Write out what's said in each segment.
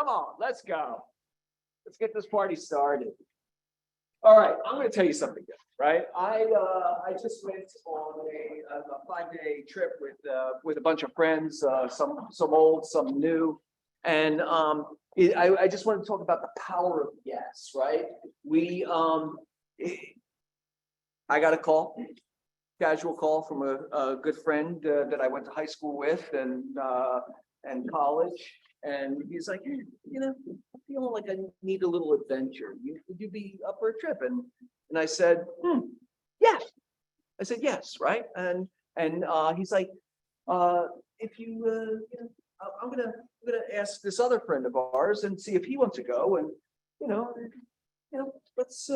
Come on, let's go. Let's get this party started. All right, I'm going to tell you something good, right? I just went on a 5-day trip with a bunch of friends, some old, some new, and I just want to talk about the power of yes, right? I got a casual call from a good friend that I went to high school with and college. And he's like, hey, I'm feeling like I need a little adventure. Would you be up for a trip? And I said, yes. I said, yes, right? And he's like, if you, I'm gonna ask this other friend of ours and see if he wants to go. And let's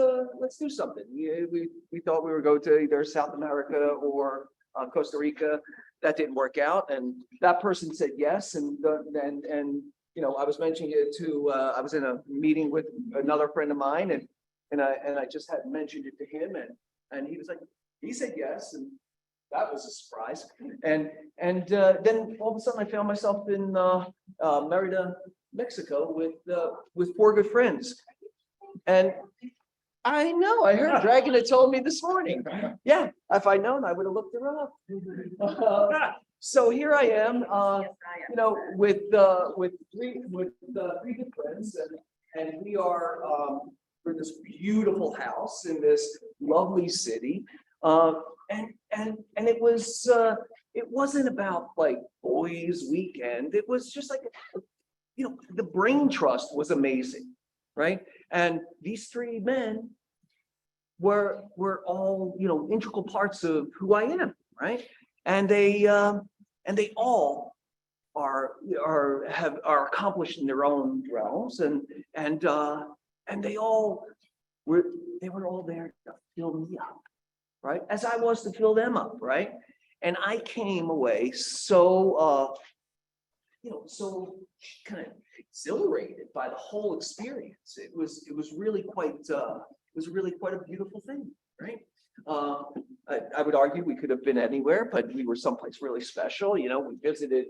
do something. We thought we were going to either South America or Costa Rica. That didn't work out, and that person said yes. And I was mentioning it to. I was in a meeting with another friend of mine, and I just had mentioned it to him, and he was like, he said yes, and that was a surprise. And then all of a sudden, I found myself in Merida, Mexico, with 4 good friends, and. I know. I heard Dragon had told me this morning. Yeah, if I'd known, I would have looked her up. So here I am, with 3 good friends, and we are for this beautiful house in this lovely city, and it wasn't about like boys' weekend. It was just like the brain trust was amazing, right? And these 3 men were all integral parts of who I am, right? And they all are accomplished in their own realms, and they were all there to fill me up, right? As I was to fill them up, right? And I came away so so kind of exhilarated by the whole experience. It was really quite a beautiful thing, right? I would argue we could have been anywhere, but we were someplace really special. We visited,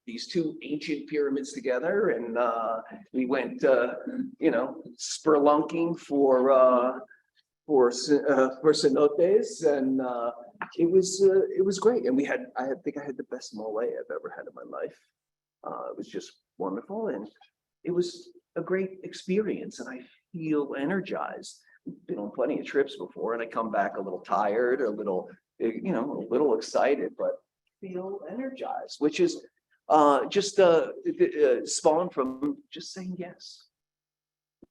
these 2 ancient pyramids together, and we went, spelunking for cenotes, and it was great. And I think I had the best mole I've ever had in my life. It was just wonderful, and it was a great experience, and I feel energized. Been on plenty of trips before, and I come back a little tired, a little excited, but feel energized, which is just spawned from just saying yes,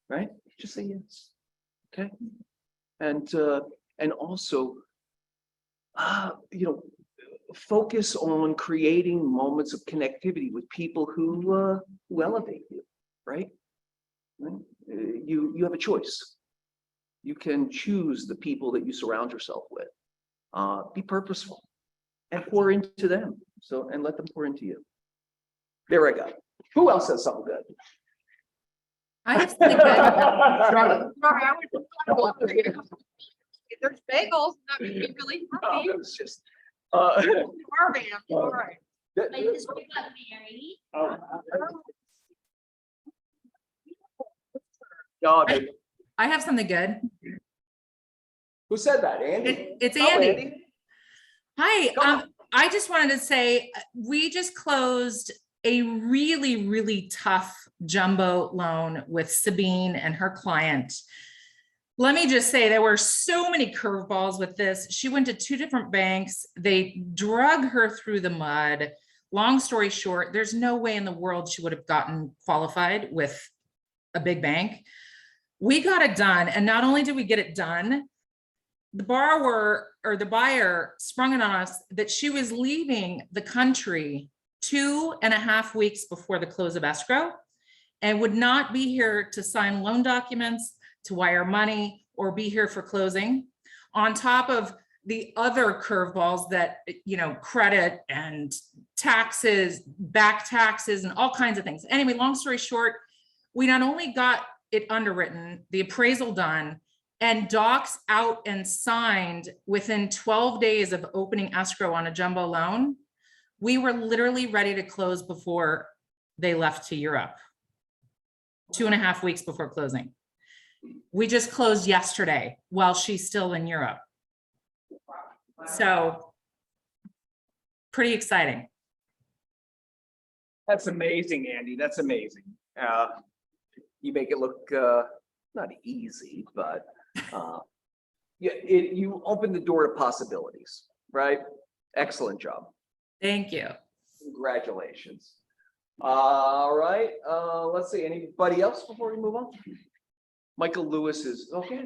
right? Just say yes, okay? And also, focus on creating moments of connectivity with people who elevate you, right? You have a choice. You can choose the people that you surround yourself with. Be purposeful and pour into them. And let them pour into you. There I go. Who else has something good? I have something good. If there's bagels, that would be really happy. No, it was just. All right. Like this one got married. No, I have something good. who said that? Andy? It's Oh, Andy. Hi. Come on. I just wanted to say we just closed a really, really tough jumbo loan with Sabine and her client. Let me just say there were so many curveballs with this. She went to 2 different banks. They drug her through the mud. Long story short, there's no way in the world she would have gotten qualified with a big bank. We got it done. And not only did we get it done, the borrower or the buyer sprung it on us that she was leaving the country 2.5 weeks before the close of escrow and would not be here to sign loan documents, to wire money, or be here for closing, on top of the other curveballs that, credit and taxes, back taxes, and all kinds of things. Anyway, long story short, we not only got it underwritten, the appraisal done, and docs out and signed within 12 days of opening escrow on a jumbo loan, we were literally ready to close before they left to Europe. 2.5 weeks before closing. We just closed yesterday while she's still in Europe. So pretty exciting. That's amazing, Andy. That's amazing. You make it look not easy, but yeah, you open the door to possibilities, right? Excellent job. Thank you. Congratulations. All right, let's see, anybody else before we move on? Michael Lewis is, okay.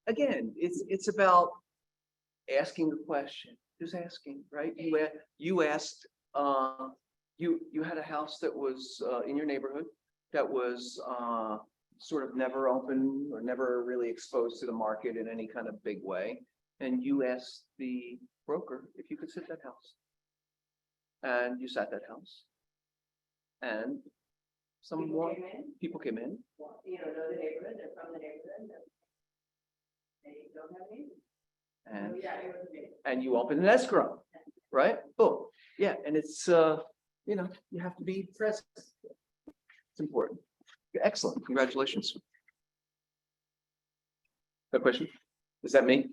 Again, it's about asking the question, who's asking, right? You asked, you had a house that was in your neighborhood that was sort of never open or never really exposed to the market in any kind of big way. And you asked the broker if you could sit that house. And you sat that house. And some more people came in. You don't know the neighborhood, they're from the neighborhood. They don't have neighbors. And, So, yeah, it was amazing. and you open an escrow, right? Boom. Yeah, and it's you know, you have to be present. It's important. Excellent. Congratulations. No question? Is that me?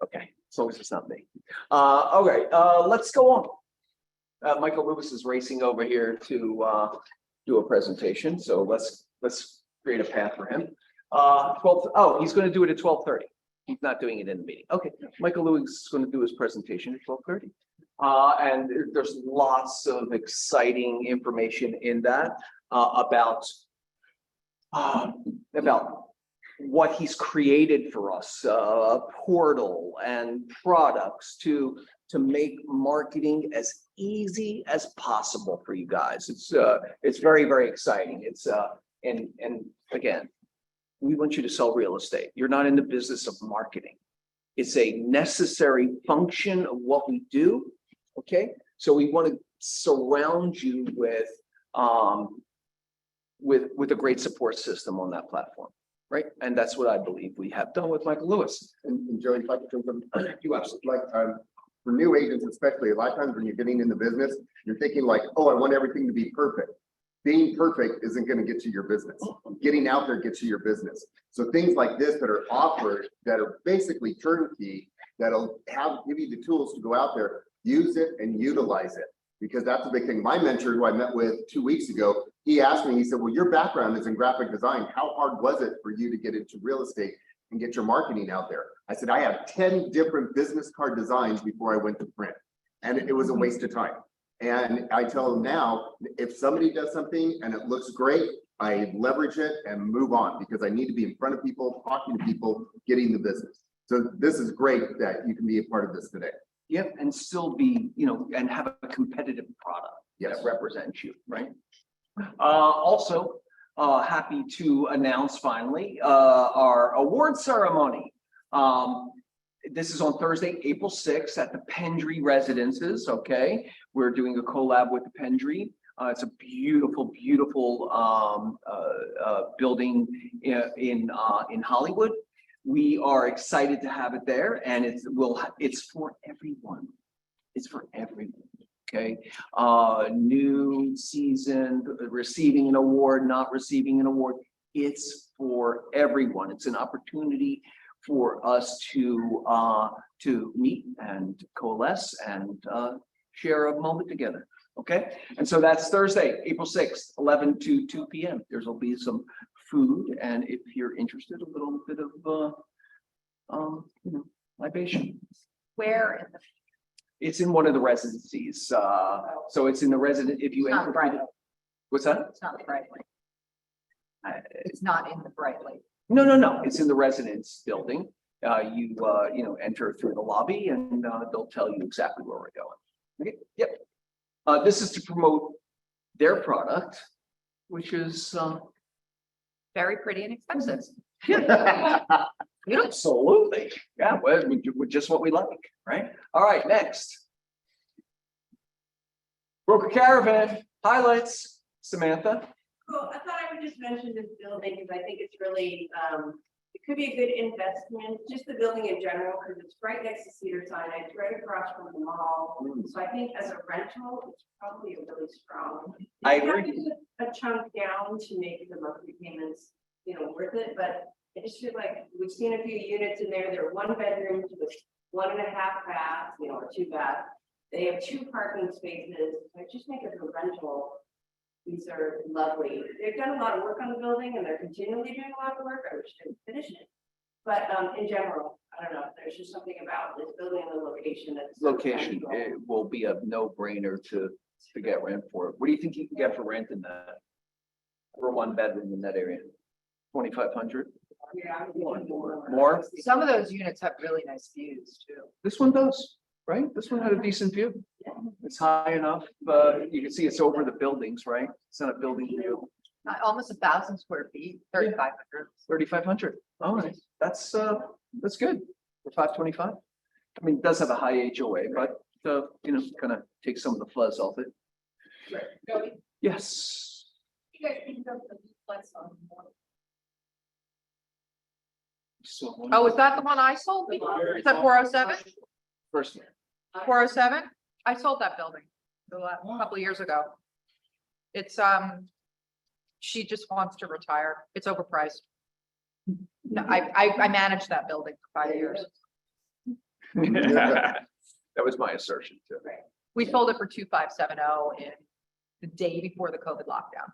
Okay, as long as it's not me. All right, let's go on. Michael Lewis is racing over here to do a presentation, so let's create a path for him. 12, oh, he's going to do it at 12:30. He's not doing it in the meeting. Okay, Michael Lewis is going to do his presentation at 12:30. And there's lots of exciting information in that about what he's created for us, a portal and products to make marketing as easy as possible for you guys. It's very, very exciting. It's and again, we want you to sell real estate. You're not in the business of marketing. It's a necessary function of what we do. Okay, so we want to surround you with a great support system on that platform, right? And that's what I believe we have done with Michael Lewis. And Joey, if I could jump in, you absolutely like for new agents, especially a lot of times when you're getting in the business, you're thinking like, oh, I want everything to be perfect. Being perfect isn't going to get you your business. Getting out there gets you your business. So things like this that are offered that are basically turnkey, that'll give you the tools to go out there, use it and utilize it, because that's a big thing. My mentor, who I met with 2 weeks ago, he asked me, he said, well, your background is in graphic design. How hard was it for you to get into real estate and get your marketing out there? I said, I had 10 different business card designs before I went to print, and it was a waste of time. And I tell them now, if somebody does something and it looks great, I leverage it and move on, because I need to be in front of people, talking to people, getting the business. So this is great that you can be a part of this today. Yep, and still be, you know, and have a competitive product that represents you, right? Also, happy to announce finally our award ceremony. This is on Thursday, April 6th at the Pendry Residences. Okay, we're doing a collab with the Pendry. It's a beautiful, beautiful building in Hollywood. We are excited to have it there, and it's for everyone. It's for everyone. Okay, new season, receiving an award, not receiving an award. It's for everyone. It's an opportunity for us to meet and coalesce and share a moment together. Okay, and so that's Thursday, April 6th, 11 to 2 p.m. There'll be some food, and if you're interested, a little bit of you know, libation. Where in the It's in one of the residencies. So it's in the resident. If you It's not enter, Brightly. what's that? It's not the Brightly. It's not in the Brightly. No. It's in the residence building. You know, enter through the lobby, and they'll tell you exactly where we're going. Okay. Yep. This is to promote their product, which is Very pretty and expensive. absolutely, yeah, well, just what we like, right? All right, next. Broker Caravan highlights, Samantha. Cool. I thought I would just mention this building because I think it's really it could be a good investment, just the building in general, because it's right next to Cedar Sinai, it's right across from the mall. So I think as a rental, it's probably a really strong. I You have agree. to put a chunk down to make the monthly payments, worth it, but I just feel like we've seen a few units in there, they're 1 bedroom with 1.5 baths, or 2 baths. They have 2 parking spaces, I just think as a rental, these are lovely. They've done a lot of work on the building and they're continually doing a lot of work, I wish they would finish it. But in general, I don't know, there's just something about this building and the location that's. Location, it will be a no-brainer to get rent for it. What do you think you can get for rent in that? For 1 bedroom in that area? 2,500? Yeah, I'm thinking More? Some of those units have really nice views too. This one does, right? This one had a decent view. It's high enough, you can see it's over the buildings, right? It's not a building view. Almost 1,000 square feet, 3,500. 3,500. All right, that's good for 525. I mean, it does have a high HOA, but kind of take some of the fuzz off it. Yes. You guys think of the duplex on So. Oh, is that the one I sold? Is that 407? First, 407? I sold that building a couple of years ago. It's, she just wants to retire. It's overpriced. No, I managed that building for 5 years. that was my assertion too. We sold it for 2,570 in the day before the COVID lockdown.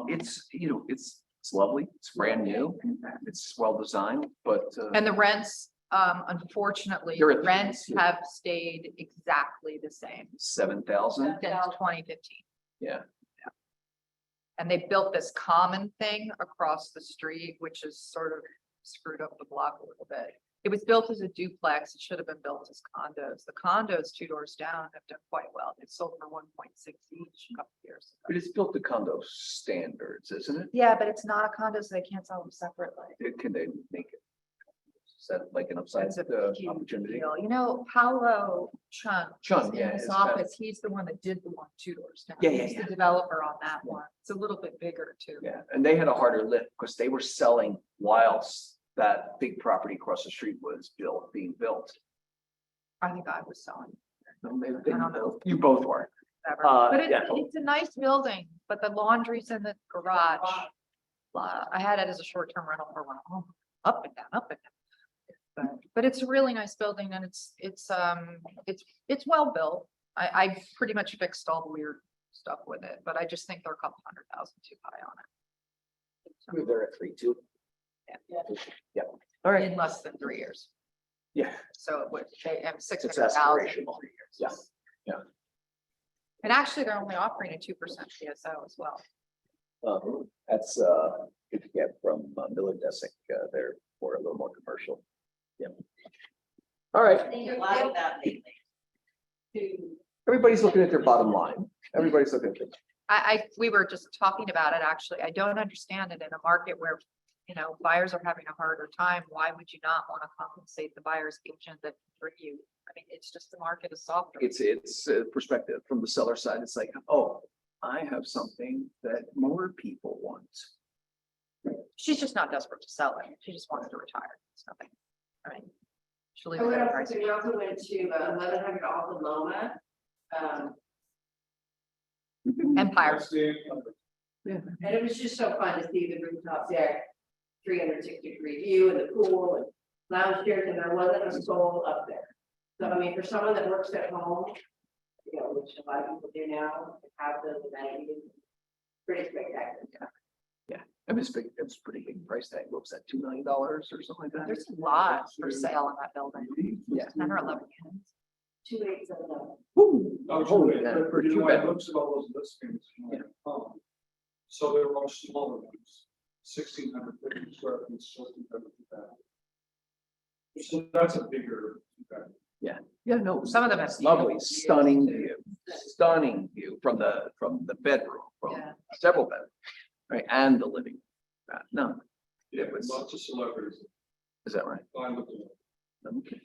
It's lovely. It's brand new. It's well designed, but. And the rents, unfortunately, They're at the the rents peak. have stayed exactly the same 7,000. since 2015. Yeah. And they built this common thing across the street, which has sort of screwed up the block a little bit. It was built as a duplex. It should have been built as condos. The condos 2 doors down have done quite well. They've sold for 1.6 each a couple of years But ago. it's built to condo standards, isn't it? Yeah, but it's not a condo, so they can't sell them separately. Can they make it? Is that like an upside It's a huge opportunity? deal. Paolo Chung. Chung, is yeah, in his it's kind of- office. He's the one that did the one 2 doors down. Yeah, yeah, He's yeah. the developer on that one. It's a little bit bigger too. Yeah, and they had a harder lift because they were selling whilst that big property across the street was being built. I think I was selling. No, maybe I don't know. You both were. Whatever. But yeah. it's a nice building, but the laundry's in the garage. I had it as a short-term rental for a while. Oh, up and down, up and down. But it's a really nice building and it's well built. I pretty much fixed all the weird stuff with it, but I just think they're a couple 100,000 too high on it. They're at 3.2. Yeah. Yeah. All right. In less than 3 years. Yeah. So it would, they have It's 600,000. aspirational. Yeah. Yeah. And actually, they're only offering a 2% PSO as well. That's good to get from Miller Desick. They're for a little more commercial. Yeah. All right. I think a lot of that lately. Everybody's looking at their bottom line. Everybody's looking at it. We were just talking about it, actually. I don't understand it in a market where, buyers are having a harder time. Why would you not want to compensate the buyer's agent that bring you? I mean, it's just the market is softer. It's perspective from the seller side. It's like, oh, I have something that more people want. She's just not desperate to sell it. She just wants to retire. It's nothing. I mean, she'll leave Oh, it we at a also, price. we also went to 1100 off of Loma. Empire. And it was just so fun to see the rooftop deck, 360-degree view and the pool and lounge chairs, and there wasn't a soul up there. So I mean, for someone that works at home, which a lot of people do now, to have those amenities, pretty spectacular. I mean, it's a pretty big price tag. What was that, $2 million or something like that? There's a lot for sale in that building. Yeah. 10 or 11 units. 2870. Woo. Oh, Yeah, but for you two know, I bedrooms. looked at all those listings. Yeah. So they were all smaller ones, 1,650 square feet, 1,650. So that's a bigger. Yeah, no. Some of them have it's lovely, beautiful stunning view from the bedroom, from Yeah. several bedrooms, right, and the living. No, Yeah, It was- lots of celebrities. is that right? I looked at it. Okay.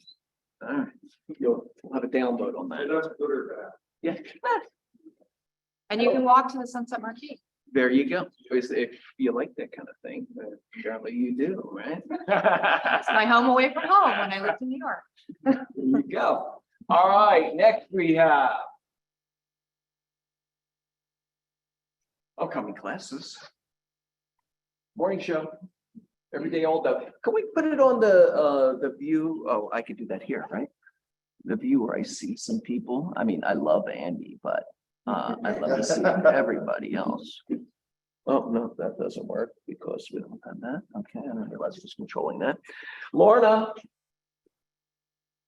All right, you'll have a download on And that. that's good or bad. Yeah. And you can walk to the Sunset Marquee. There you go. If you like that kind of thing, apparently you do, right? It's my home away from home when I lived in New York. There you go. All right, next we have upcoming classes. Morning show, every day, all day. Can we put it on the view? Oh, I could do that here, right? The view where I see some people. I mean, I love Andy, but I'd love to see everybody else. Oh, no, that doesn't work because we don't have that. Okay, I didn't realize I was controlling that. Lorna,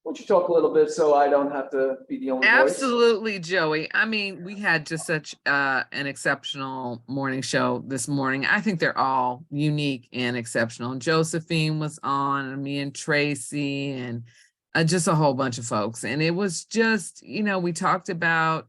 why don't you talk a little bit so I don't have to be the only voice? Absolutely, Joey. I mean, we had just such an exceptional morning show this morning. I think they're all unique and exceptional. Josephine was on, and me and Tracy, and just a whole bunch of folks. And it was just, we talked about,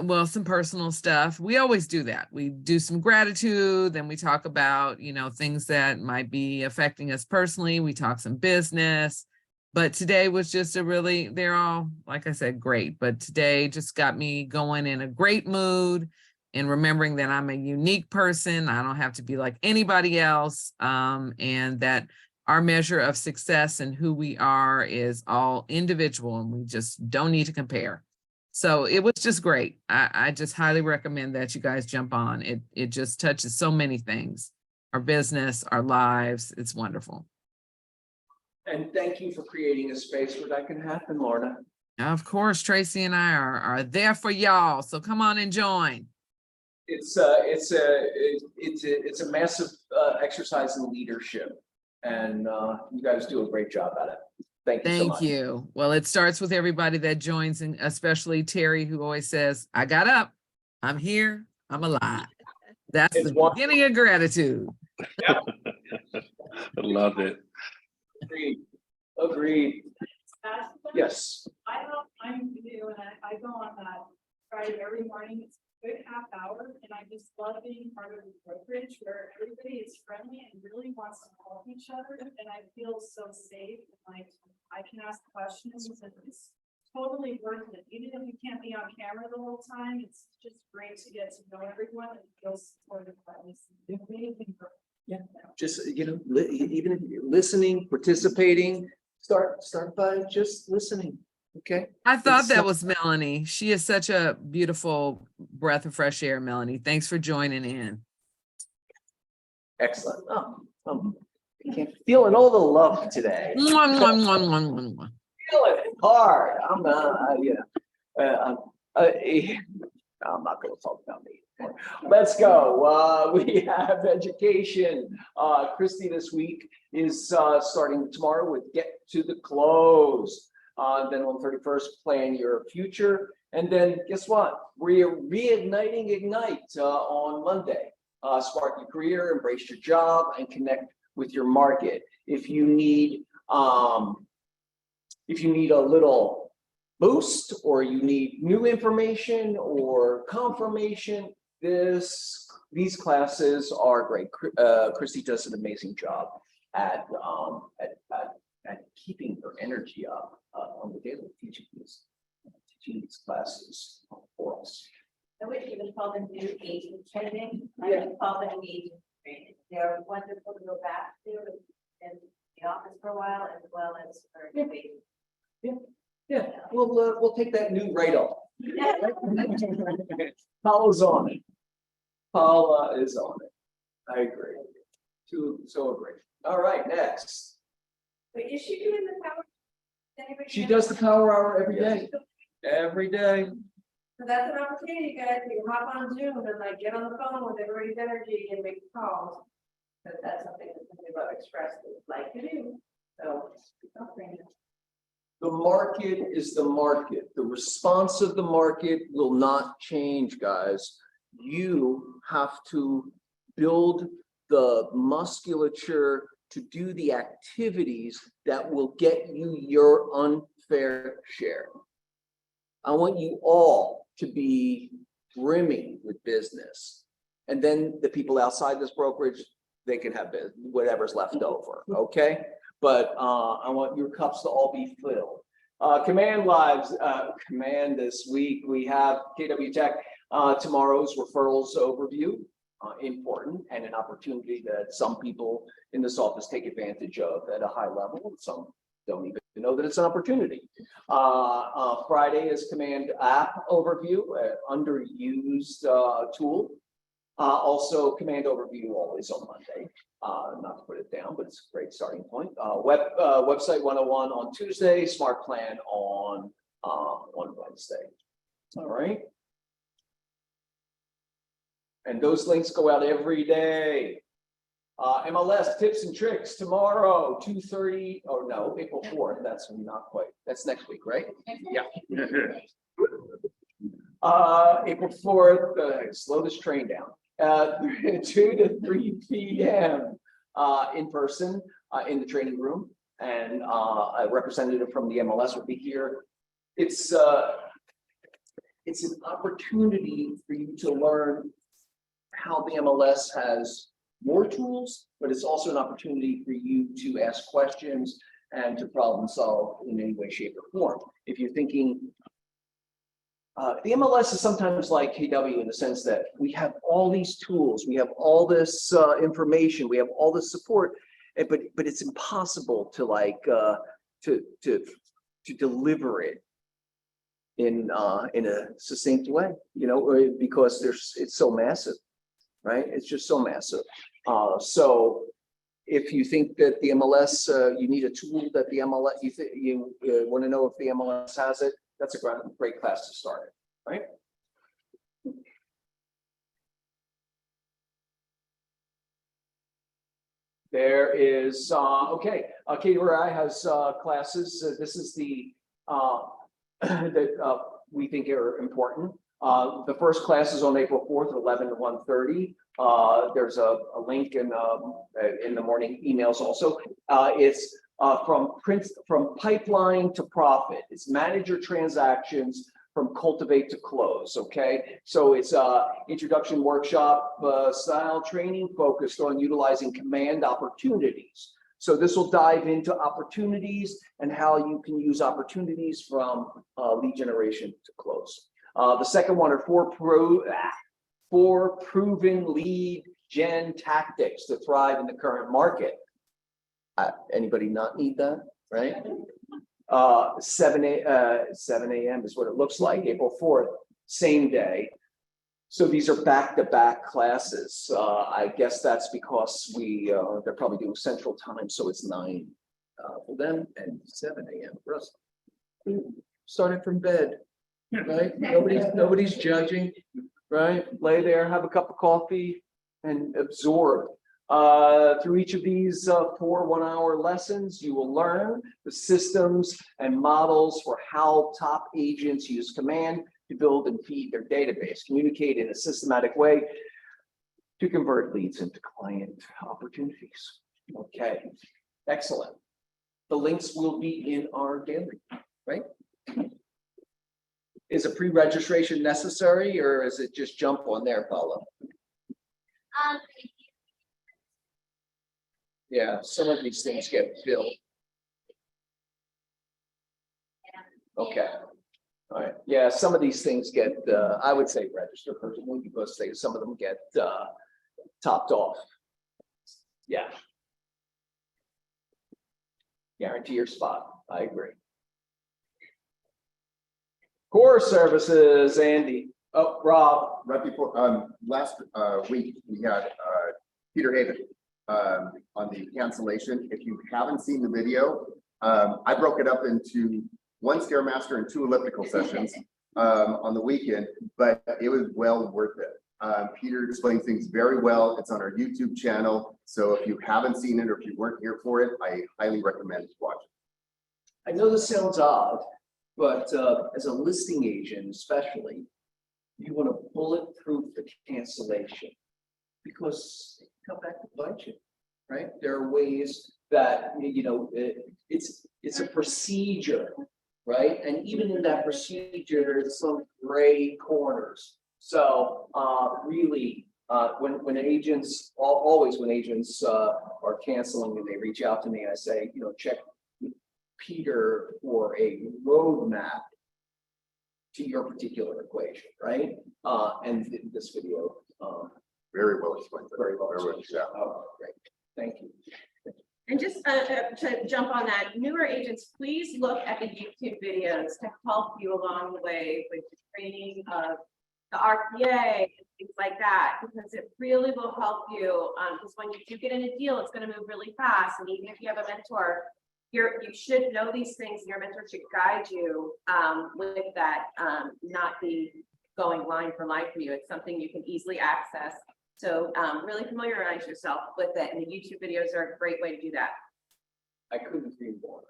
well, some personal stuff. We always do that. We do some gratitude, then we talk about, things that might be affecting us personally. We talk some business. But today was just they're all, like I said, great. But today just got me going in a great mood and remembering that I'm a unique person. I don't have to be like anybody else. And that our measure of success and who we are is all individual, and we just don't need to compare. So it was just great. I just highly recommend that you guys jump on. It just touches so many things, our business, our lives. It's wonderful. And thank you for creating a space where that can happen, Lorna. Of course, Tracy and I are there for y'all. So come on and join. It's a massive exercise in leadership, and you guys do a great job at it. Thank you so much. Thank you. Well, it starts with everybody that joins, and especially Terry, who always says, I got up, I'm here, I'm alive. That's It's the wonderful. beginning of gratitude. I love it. Agreed. Yes. I'm new and I go on that Friday every morning. It's a good half hour and I just love being part of the brokerage where everybody is friendly and really wants to help each other. And I feel so safe. Like I can ask questions and it's totally worth it. Even if you can't be on camera the whole time, it's just great to get to know everyone and feel supported by this. Amazing group. Yeah. Just, even if you're listening, participating, start by just listening. Okay. I thought It's that so- was Melanie. She is such a beautiful breath of fresh air, Melanie. Thanks for joining in. Excellent. Oh, feeling all the love today. Mwah, mwah, mwah, mwah, mwah, mwah. Feeling it hard. I'm not going to talk about me. Let's go. We have education. Christy this week is starting tomorrow with Get to the Close. Then on 31st, Plan Your Future. And then guess what? We're reigniting Ignite on Monday. Spark your career, embrace your job, and connect with your market. If you need a little boost, or you need new information or confirmation, these classes are great. Christy does an amazing job at keeping her energy up on the daily, teaching these classes for us. I wish you would call them new agent training. I would call them agent training. They're wonderful to go back to in the office for a while as well as for agent. Yeah, we'll take that new right off. Paula's on it. Paula is on it. I agree. So agree. All right, next. But is she doing the power? Anybody She know? does the power hour every day. Every day. So that's an opportunity, guys. You can hop on Zoom and like get on the phone with everybody's energy and make calls. But that's something that somebody about Express would like to do. So. don't bring it. The market is the market. The response of the market will not change, guys. You have to build the musculature to do the activities that will get you your unfair share. I want you all to be brimming with business. And then the people outside this brokerage, they can have whatever's left over, okay? But I want your cups to all be filled. Command lives, command this week, we have KW Tech. Tomorrow's referrals overview, important and an opportunity that some people in this office take advantage of at a high level. Some don't even know that it's an opportunity. Friday is Command App overview, underused tool. Also Command overview always on Monday. Not to put it down, but it's a great starting point. Website 101 on Tuesday, Smart Plan on Wednesday. All right. And those links go out every day. MLS tips and tricks tomorrow, 2:30, or no, April 4th. That's not quite. That's next week, right? Yeah. April 4th, slow this train down. 2 to 3 p.m. In person in the training room, and a representative from the MLS will be here. It's an opportunity for you to learn how the MLS has more tools, but it's also an opportunity for you to ask questions and to problem solve in any way, shape, or form. If you're thinking, the MLS is sometimes like KW in the sense that we have all these tools, we have all this information, we have all this support, but it's impossible to like to deliver it in a succinct way, you know, because it's so massive, right? It's just so massive. So if you think that the MLS, you need a tool that the MLS, you want to know if the MLS has it, that's a great class to start it, right? There is, okay, KWI has classes. This is the, that we think are important. The first class is on April 4th, 11 to 1:30. There's a link in the morning emails also. It's from pipeline to profit. It's manager transactions from cultivate to close. Okay, so it's introduction workshop style training focused on utilizing command opportunities. So this will dive into opportunities and how you can use opportunities from lead generation to close. The second one are four proven lead gen tactics to thrive in the current market. Anybody not need that, right? 7 a.m. is what it looks like, April 4th, same day. So these are back-to-back classes. I guess that's because they're probably doing Central Time, so it's 9 for them and 7 a.m. for us. Started from bed, right? Nobody's judging, right? Lay there, have a cup of coffee, and absorb. Through each of these 4 one-hour lessons, you will learn the systems and models for how top agents use command to build and feed their database, communicate in a systematic way to convert leads into client opportunities. Okay, excellent. The links will be in our gallery, right? Is a pre-registration necessary, or is it just jump on there, Paula? Yeah, some of these things get filled. Okay. All right. Yeah, some of these things get, I would say register personally because some of them get topped off. Yeah. Guarantee your spot. I agree. Core services, Andy. Oh, Rob. Right before, last week, we had Peter Haven on the cancellation. If you haven't seen the video, I broke it up into 1 Stairmaster and 2 elliptical sessions on the weekend, but it was well worth it. Peter explains things very well. It's on our YouTube channel. So if you haven't seen it or if you weren't here for it, I highly recommend watching. I know this sounds odd, but as a listing agent, especially, you want to bulletproof the cancellation because come back to bite you, right? There are ways that, you know, it's a procedure, right? And even in that procedure, there's some gray corners. So really, when agents, always when agents are canceling and they reach out to me, I say, you know, check Peter for a roadmap to your particular equation, right? And this video, Very well explained. very well. Very well, yeah. Oh, great, thank you. And just to jump on that, newer agents, please look at the YouTube videos to help you along the way with the training of the RPA and things like that, because it really will help you. Because when you do get in a deal, it's going to move really fast. And even if you have a mentor, you should know these things, and your mentor should guide you with that, not be going line for line for you. It's something you can easily access. So really familiarize yourself with it, and the YouTube videos are a great way to do that. I couldn't agree more.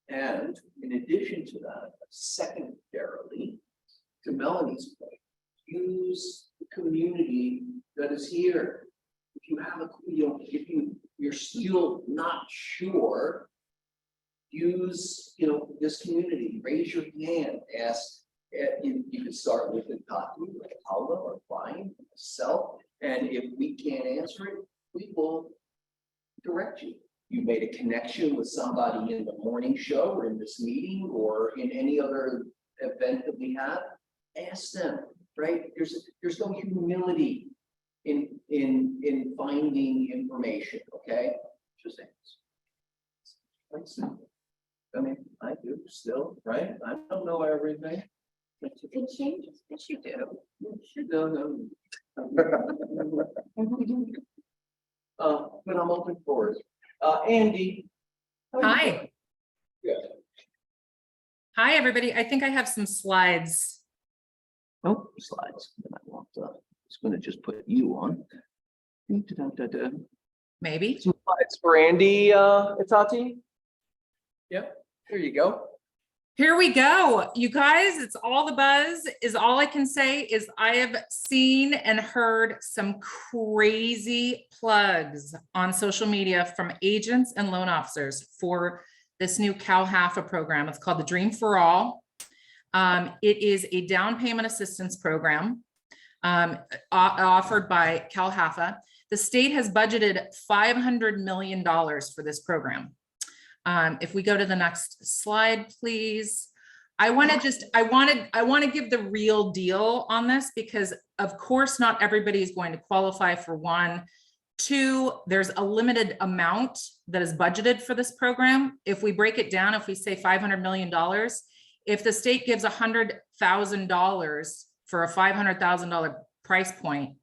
And in addition to that, secondarily, to Melanie's point, use the community that is here. If you have if you're still not sure, use, this community, raise your hand, ask, you can start with the Tati, or Paula, or Brian, myself, and if we can't answer it, we will direct you. You made a connection with somebody in the morning show, or in this meeting, or in any other event that we have, ask them, right? There's no humility in finding information, okay? Just ask. Quite simple. I mean, I do still, right? I don't know everything. It changes. Yes, you do. No. But I'm open for it. Andy. Hi. Yeah. Hi, everybody. I think I have some slides. Oh, slides. I want it's going to just put you on. Maybe. Some slides for Andy, Tati. Yeah, there you go. Here we go. You guys, it's all the buzz. Is all I can say is I have seen and heard some crazy plugs on social media from agents and loan officers for this new CalHAFA program. It's called the Dream for All. It is a down payment assistance program offered by CalHAFA. The state has budgeted $500 million for this program. If we go to the next slide, please. I want to give the real deal on this, because of course, not everybody is going to qualify for one. Two, there's a limited amount that is budgeted for this program. If we break it down, if we say $500 million, if the state gives $100,000 for a $500,000 price point,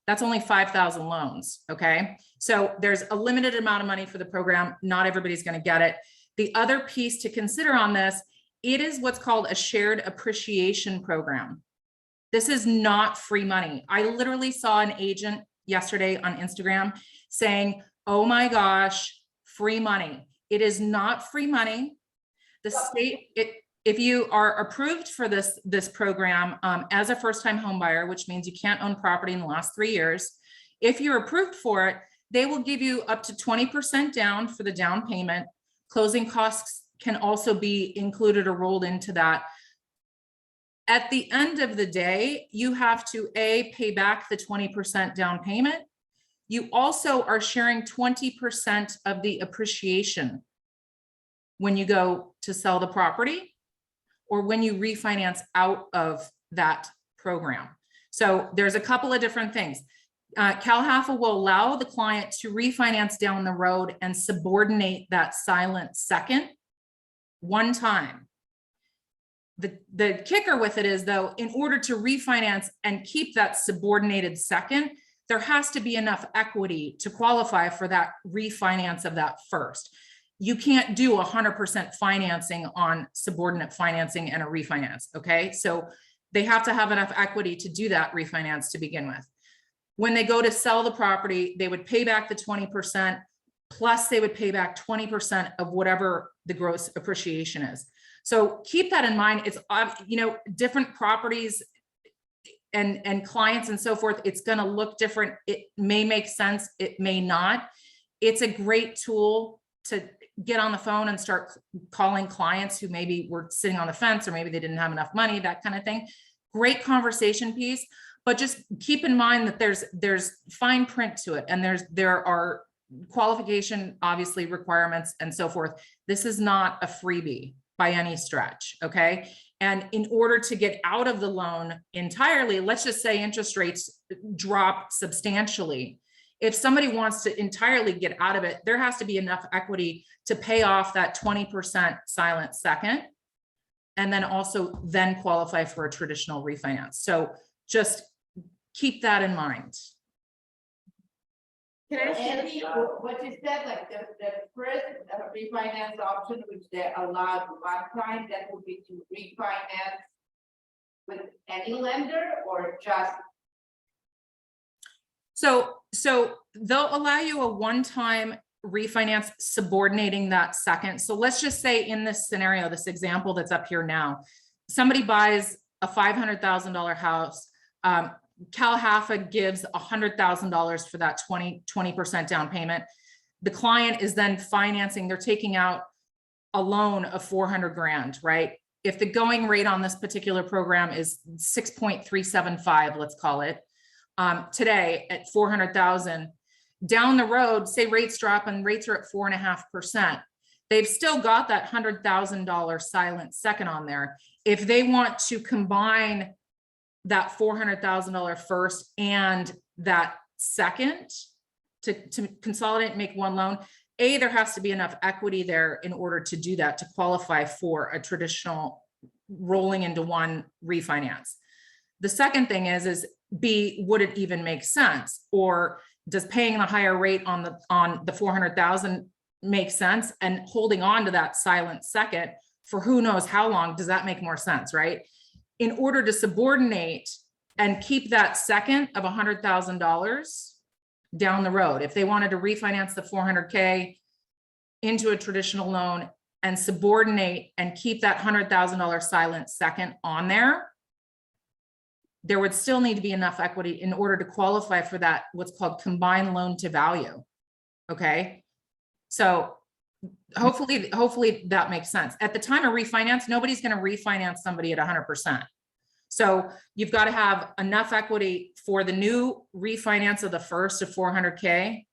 that's only 5,000 loans, okay? So there's a limited amount of money for the program. Not everybody's gonna get it. The other piece to consider on this, it is what's called a shared appreciation program. This is not free money. I literally saw an agent yesterday on Instagram saying, oh my gosh, free money. It is not free money. The state, if you are approved for this program as a first-time home buyer, which means you can't own property in the last 3 years, if you're approved for it, they will give you up to 20% down for the down payment. Closing costs can also be included or rolled into that. At the end of the day, you have to pay back the 20% down payment. You also are sharing 20% of the appreciation when you go to sell the property, or when you refinance out of that program. So there's a couple of different things. CalHAFA will allow the client to refinance down the road and subordinate that silent second one time. The kicker with it is, though, in order to refinance and keep that subordinated second, there has to be enough equity to qualify for that refinance of that first. You can't do 100% financing on subordinate financing and a refinance, okay? So they have to have enough equity to do that refinance to begin with. When they go to sell the property, they would pay back the 20%, plus they would pay back 20% of whatever the gross appreciation is. So keep that in mind. It's, different properties and clients and so forth, it's gonna look different. It may make sense, it may not. It's a great tool to get on the phone and start calling clients who maybe were sitting on the fence, or maybe they didn't have enough money, that kind of thing. Great conversation piece, but just keep in mind that there's fine print to it, and there are qualification, obviously, requirements and so forth. This is not a freebie by any stretch, okay? And in order to get out of the loan entirely, let's just say interest rates drop substantially. If somebody wants to entirely get out of it, there has to be enough equity to pay off that 20% silent second. And then also then qualify for a traditional refinance. So just keep that in mind. Can I ask you, what is that, like the first refinance option, which they allowed one time, that would be to refinance with any lender or just? So they'll allow you a one-time refinance subordinating that second. So let's just say in this scenario, this example that's up here now, somebody buys a $500,000 house. Cal Haffa gives $100,000 for that 20% down payment. The client is then financing, they're taking out a loan of 400 grand, right? If the going rate on this particular program is 6.375, let's call it, today at 400,000, down the road, say rates drop and rates are at 4.5%, they've still got that $100,000 silent second on there. If they want to combine that $400,000 first and that second to consolidate and make one loan, there has to be enough equity there in order to do that, to qualify for a traditional rolling into one refinance. The second thing is B, would it even make sense? Or does paying the higher rate on the 400,000 make sense? And holding on to that silent second for who knows how long, does that make more sense, right? In order to subordinate and keep that second of $100,000 down the road, if they wanted to refinance the 400K into a traditional loan and subordinate and keep that $100,000 silent second on there, there would still need to be enough equity in order to qualify for that, what's called combined loan to value. Okay. So hopefully that makes sense. At the time of refinance, nobody's going to refinance somebody at 100%. So you've got to have enough equity for the new refinance of the first of 400K,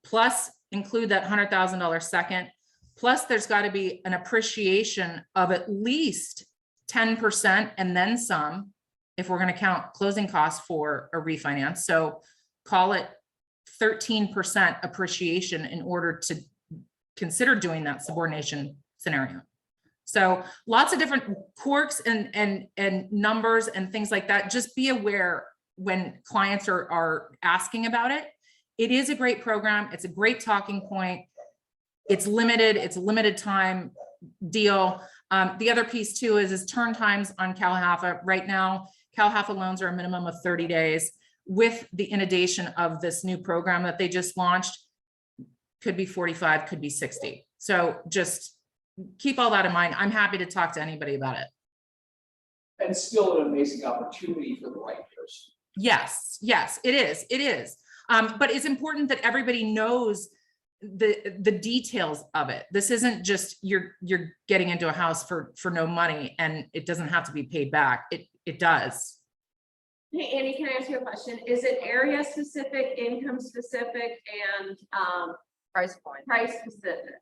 plus include that $100,000 second. Plus there's got to be an appreciation of at least 10% and then some, if we're going to count closing costs for a refinance. So call it 13% appreciation in order to consider doing that subordination scenario. So lots of different quirks and numbers and things like that. Just be aware when clients are asking about it. It is a great program. It's a great talking point. It's limited. It's a limited time deal. The other piece too is turn times on Cal Haffa. Right now, Cal Haffa loans are a minimum of 30 days. With the inundation of this new program that they just launched, could be 45, could be 60. So just keep all that in mind. I'm happy to talk to anybody about it. And still an amazing opportunity for the right person. Yes, it is. But it's important that everybody knows the details of it. This isn't just you're getting into a house for no money and it doesn't have to be paid back. It does. Hey, Annie, can I ask you a question? Is it area specific, income specific, and Price point. price specific?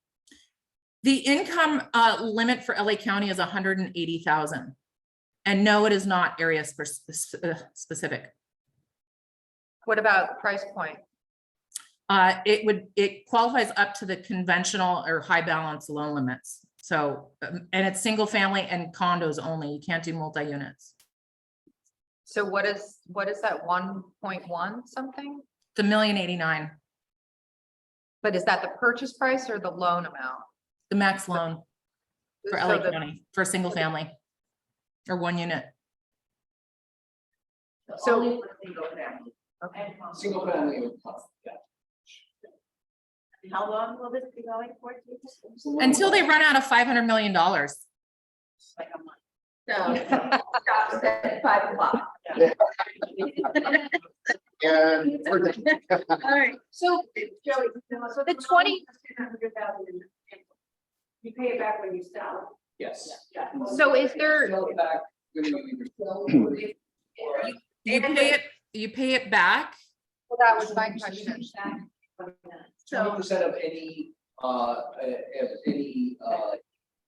The income limit for LA County is 180,000. And no, it is not area specific. What about price point? It qualifies up to the conventional or high balance loan limits. So, and it's single family and condos only. You can't do multi-units. So what is that 1.1 something? The $1,089,000, But is that the purchase price or the loan amount? the max loan for So LA the- County for a single family or one unit. So- Only for single family. Okay. Single family. Yeah. How long will this be going for? Until they run out of $500 million. Like a month. So, stops at 5 o'clock. And we're the- All right, so Joey, so The 20 $100,000. You pay it back when you sell. Yes. Yeah. So is there, Sell it back when you either sell it or they- You pay it back. well, that was my question. 20% of any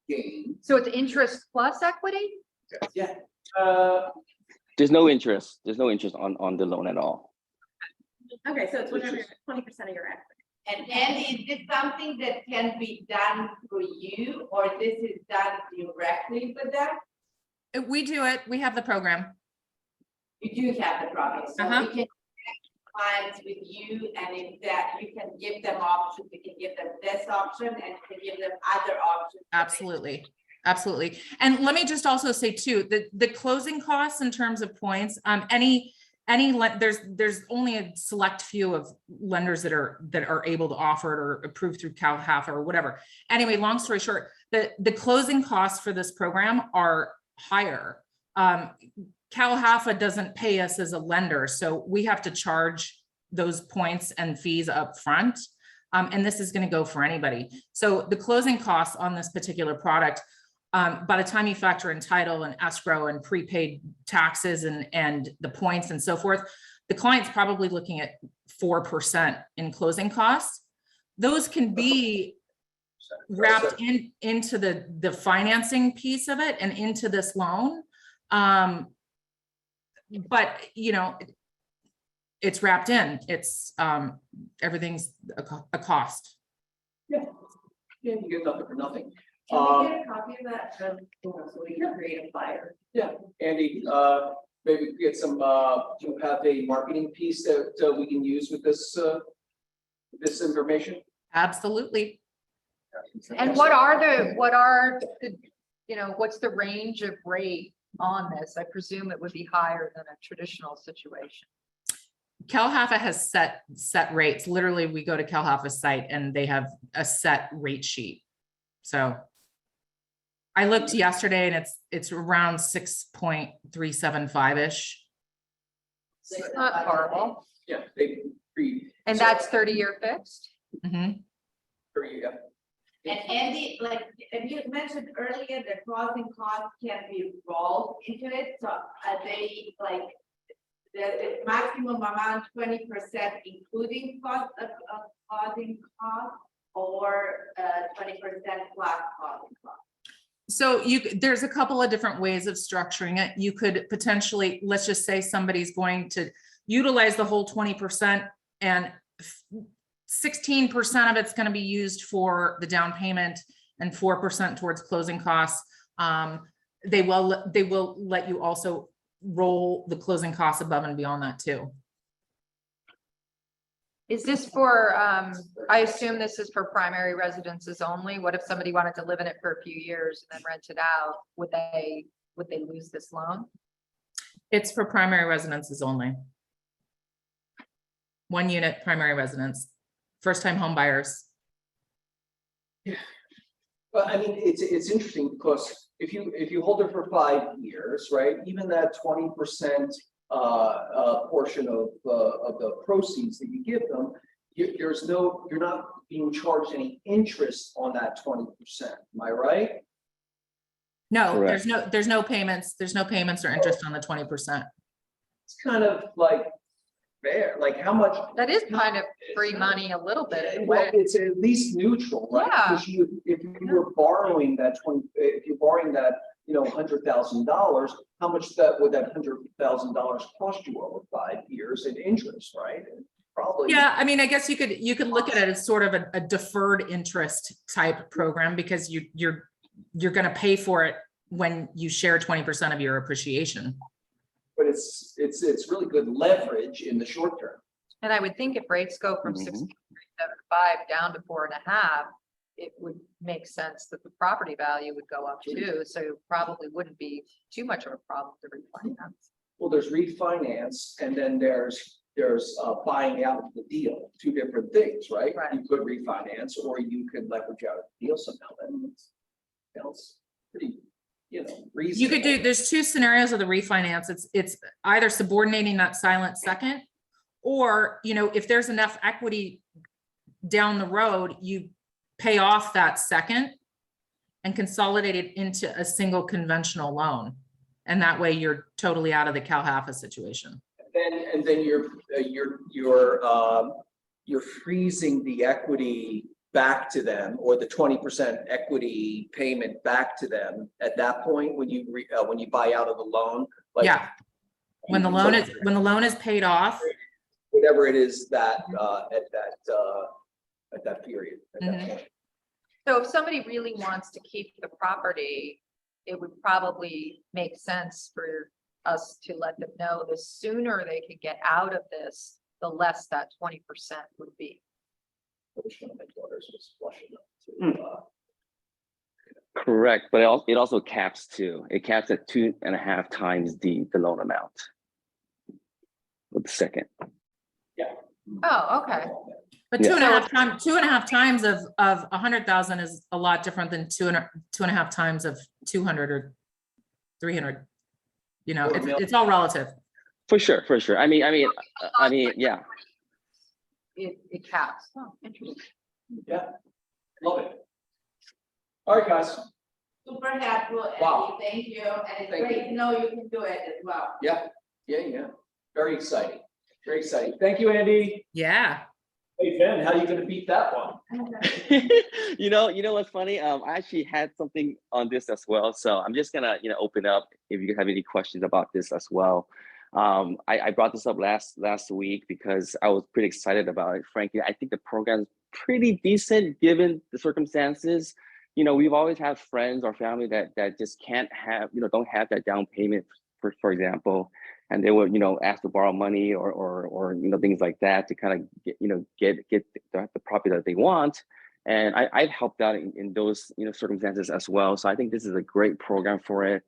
gain. So it's interest plus equity? Yeah. There's no interest. There's no interest on the loan at all. Okay, so it's whatever, 20% of your equity. And is this something that can be done through you, or this is done directly with them? We do it. We have the program. You do have the product, so Uh-huh. we can connect clients with you, and if that, you can give them options, you can give them this option, and you can give them other options. Absolutely. Absolutely. And let me just also say too, the closing costs in terms of points, there's only a select few of lenders that are able to offer it or approved through CalHFA or whatever. Anyway, long story short, the closing costs for this program are higher. CalHFA doesn't pay us as a lender, so we have to charge those points and fees up front. And this is going to go for anybody. So the closing costs on this particular product, by the time you factor in title and escrow and prepaid taxes and the points and so forth, the client's probably looking at 4% in closing costs. Those can be wrapped into the financing piece of it and into this loan. But it's wrapped in. It's everything's a cost. Yeah, you get nothing for nothing. Can we get a copy of that, so we can create a flyer? Andy, maybe we get some, do you have a marketing piece that we can use with this, this information? Absolutely. And what's the range of rate on this? I presume it would be higher than a traditional situation. CalHFA has set rates. Literally, we go to CalHFA's site and they have a set rate sheet. So I looked yesterday and it's around 6.375-ish. It's not horrible. Yeah, And that's 30-year fixed? Mhm. And Andy, like, and you mentioned earlier, the closing costs can be rolled into it, so are they like, the maximum amount 20% including cost of closing cost, or 20% plus closing cost? So there's a couple of different ways of structuring it. You could potentially, let's just say somebody's going to utilize the whole 20% and 16% of it's going to be used for the down payment and 4% towards closing costs. They will let you also roll the closing costs above and beyond that too. Is this for, I assume this is for primary residences only? What if somebody wanted to live in it for a few years and then rent it out? Would they lose this loan? It's for primary residences only. 1 unit primary residence, first time home buyers. Well, I mean, it's interesting because if you hold it for 5 years, right, even that 20% portion of the proceeds that you give them, you're not being charged any interest on that 20%. Am I right? No, Correct. there's no payments. There's no payments or interest on the 20%. It's kind of like fair, like how much? That is kind of free money a little bit. in a Well, way. it's at least neutral, right? Yeah. Because if you were borrowing that if you're borrowing that, $100,000, how much would that $100,000 cost you over 5 years in interest, right? Probably. Yeah, I mean, I guess you could look at it as sort of a deferred interest type program because you're going to pay for it when you share 20% of your appreciation. But it's really good leverage in the short term. And I would think if rates go from Mhm. 6.75 down to 4.5, it would make sense that the property value would go up too. So it probably wouldn't be too much of a problem to refinance. Well, there's refinance and then there's buying out the deal, 2 different things, right? Right. You could refinance or you could leverage out the deal somehow. It's pretty, reasonable. You could do, there's 2 scenarios of the refinance. It's either subordinating that silent second, or, if there's enough equity down the road, you pay off that second and consolidate it into a single conventional loan. And that way you're totally out of the CalHFA situation. And then you're freezing the equity back to them, or the 20% equity payment back to them at that point when you buy out of the loan? Like, Yeah. When the loan is paid off. whatever it is that at that period. At that Mhm. point. So if somebody really wants to keep the property, it would probably make sense for us to let them know the sooner they could get out of this, the less that 20% would be. I wish one of my daughters was flush enough to, Correct, but it also caps too. It caps at 2.5 times the loan amount. With the second. Oh, okay. But Yeah. 2.5 times of 100,000 is a lot different than 2.5 times of 200 or 300. You know, it's all relative. For sure. I mean, yeah. It caps. Oh, interesting. yeah, love it. All right, guys. Super helpful, Wow. Eddie, thank you, and it's Thank great to know you can do it as well. Yeah. Very exciting. Very exciting. Thank you, Andy. Yeah. Hey, Ben, how are you gonna beat that one? You know what's funny? I actually had something on this as well. So I'm just gonna, open up if you have any questions about this as well. I brought this up last week because I was pretty excited about it. Frankly, I think the program's pretty decent given the circumstances. We've always had friends or family that just can't have, don't have that down payment, for example, and they would, ask to borrow money or things like that to kind of get the property that they want. And I've helped out in those circumstances as well. So I think this is a great program for it.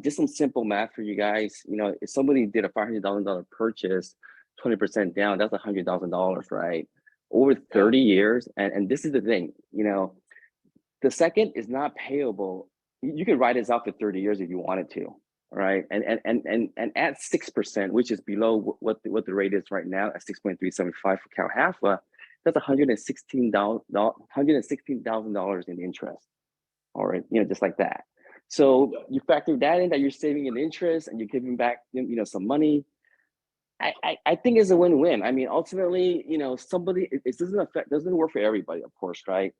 Just some simple math for you guys. If somebody did a $500,000 purchase, 20% down, that's $100,000, right? Over 30 years. And this is the thing, the second is not payable. You can write this out for 30 years if you wanted to, right? And at 6%, which is below what the rate is right now at 6.375 for Cal Halfa, that's $116,000 in interest. All right, just like that. So you factor that in, that you're saving in interest and you're giving back, some money. I think it's a win-win. I mean, ultimately, it doesn't work for everybody, of course, right?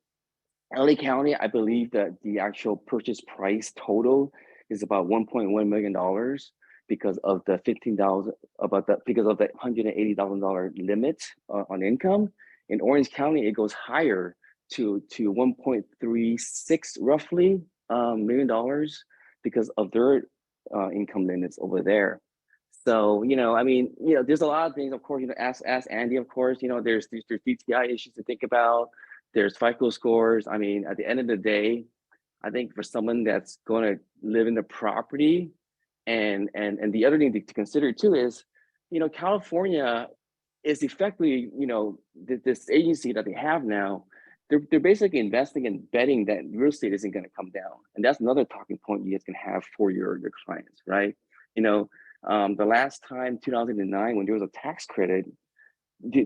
LA County, I believe that the actual purchase price total is about $1.1 million because of the $180,000 limit on income. In Orange County, it goes higher to 1.36 roughly $1 million because of their income limits over there. So, there's a lot of things, of course, ask Andy, of course, there's DTI issues to think about. There's FICO scores. I mean, at the end of the day, I think for someone that's going to live in the property, and the other thing to consider too is, California is effectively, this agency that they have now, they're basically investing and betting that real estate isn't going to come down. And that's another talking point you guys can have for your clients, right? The last time, 2009, when there was a tax credit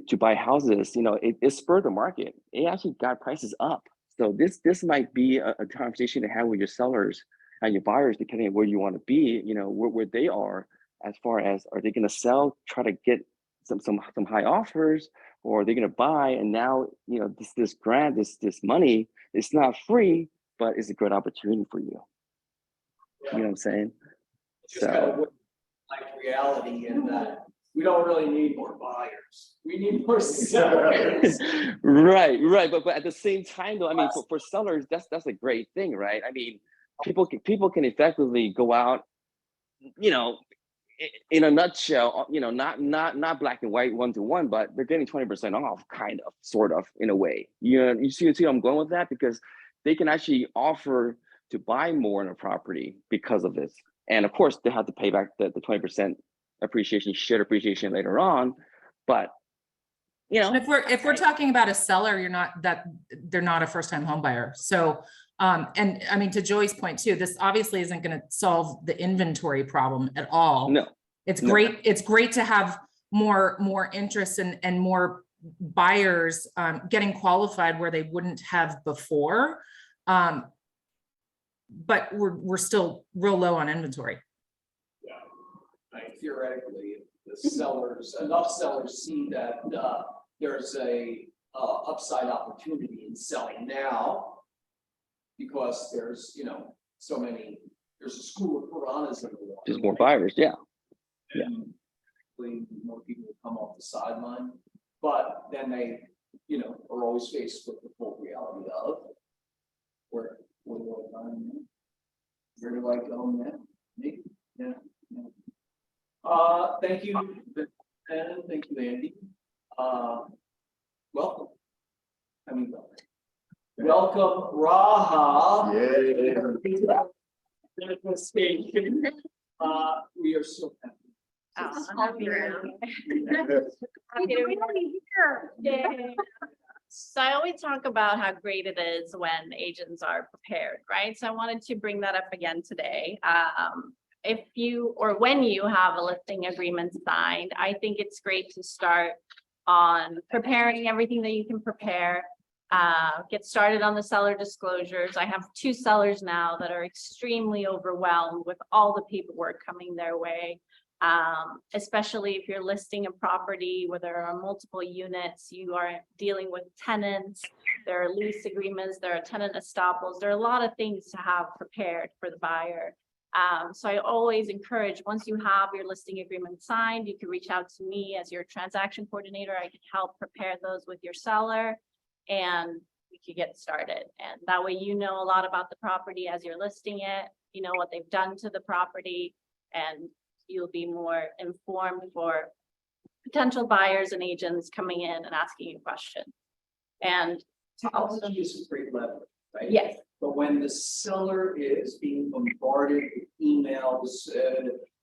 to buy houses, it spurred the market. It actually got prices up. So this might be a conversation to have with your sellers and your buyers, depending on where you want to be, where they are, as far as, are they going to sell, try to get some high offers, or are they going to buy? And now, this grant, this money, it's not free, but it's a good opportunity for you. You know what I'm saying? Just kind of like reality in that we don't really need more buyers. We need more sellers. Right. But at the same time, though, I mean, for sellers, that's a great thing, right? I mean, people can effectively go out, in a nutshell, not black and white 1-to-1, but they're getting 20% off, kind of, sort of, in a way. You see I'm going with that, because they can actually offer to buy more in a property because of this. And of course, they have to pay back the 20% shared appreciation later on. But if we're talking about a seller, they're not a first-time home buyer. So and I mean, to Joey's point too, this obviously isn't going to solve the inventory problem at all. No. It's great. It's great to have more interest and more buyers getting qualified where they wouldn't have before. But we're still real low on inventory. Yeah, theoretically, if enough sellers see that there's a upside opportunity in selling now. Because there's, you know, so many, there's a school of piranhas in the water. Just more buyers, yeah. Yeah. And hopefully more people will come off the sideline, but then they, you know, are always faced with the full reality of where do I find them? Where do I go now? Maybe, yeah. Thank you, and thank you, Andy. Welcome. I mean, welcome, Raha. Yeah. We are so happy. So I always talk about how great it is when agents are prepared, right? So I wanted to bring that up again today. If you, or when you have a listing agreement signed, I think it's great to start on preparing everything that you can prepare. Get started on the seller disclosures. I have 2 sellers now that are extremely overwhelmed with all the paperwork coming their way. Especially if you're listing a property where there are multiple units, you are dealing with tenants, there are lease agreements, there are tenant estoppels, there are a lot of things to have prepared for the buyer. So I always encourage, once you have your listing agreement signed, you can reach out to me as your transaction coordinator. I can help prepare those with your seller and we could get started. And that way, you know a lot about the property as you're listing it, you know what they've done to the property, and you'll be more informed for potential buyers and agents coming in and asking you questions. And Technology is a great lever, right? yes, But when the seller is being bombarded with emails,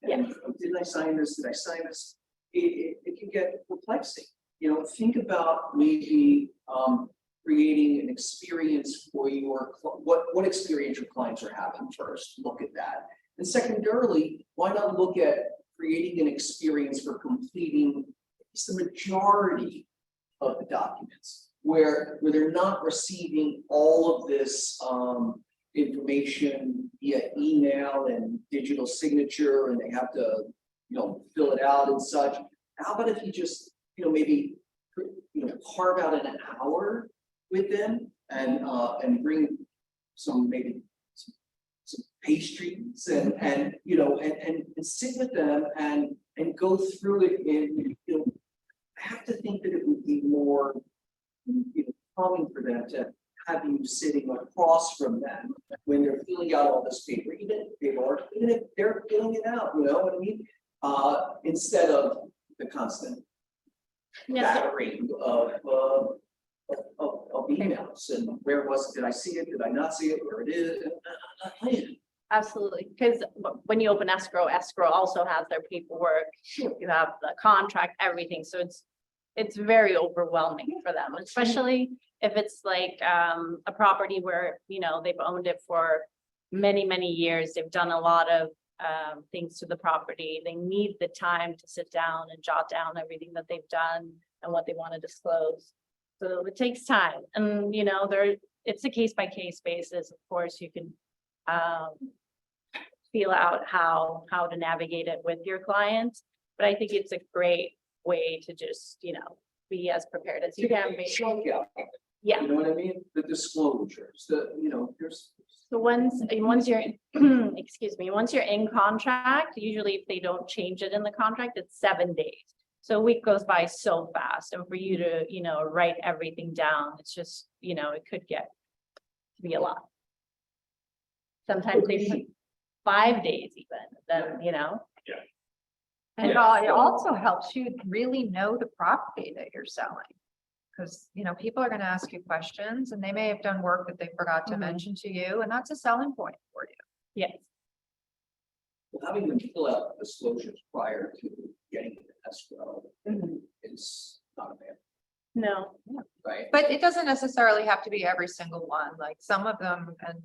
and did I sign this? Did I sign this? It can get perplexing. You know, think about maybe creating an experience for your, what experience your clients are having first. Look at that. And secondarily, why not look at creating an experience for completing the majority of the documents where they're not receiving all of this information via email and digital signature, and they have to, you know, fill it out and such. How about if you just, you know, maybe, you know, carve out an hour with them and bring some, maybe some pastries and you know, and sit with them and go through it. And you know, I have to think that it would be more, you know, calming for them to have you sitting across from them when they're filling out all this paper, even if they're filling it out, you know what I mean? Instead of the constant battering of emails and where was it? Did I see it? Did I not see it? Where it is? absolutely. Because when you open escrow also has their paperwork. You have the contract, everything. So it's very overwhelming for them, especially if it's like a property where, you know, they've owned it for many, many years. They've done a lot of things to the property. They need the time to sit down and jot down everything that they've done and what they want to disclose. So it takes time, and you know, it's a case by case basis. Of course, you can feel out how to navigate it with your clients, but I think it's a great way to just, you know, be as prepared as you can be. Yeah. You know what I mean? The disclosures, you know, there's. So once you're, excuse me, once you're in contract, usually if they don't change it in the contract, it's 7 days. So a week goes by so fast, and for you to, you know, write everything down, it's just, you know, it could get to be a lot. Sometimes they take 5 days even, then, you know. And it also helps you really know the property that you're selling. Because, you know, people are going to ask you questions and they may have done work that they forgot to mention to you, and that's a selling point for you. Yes. Well, having them fill out the disclosures prior to getting into escrow is not a bad, No. right? But it doesn't necessarily have to be every single one. Like some of them, and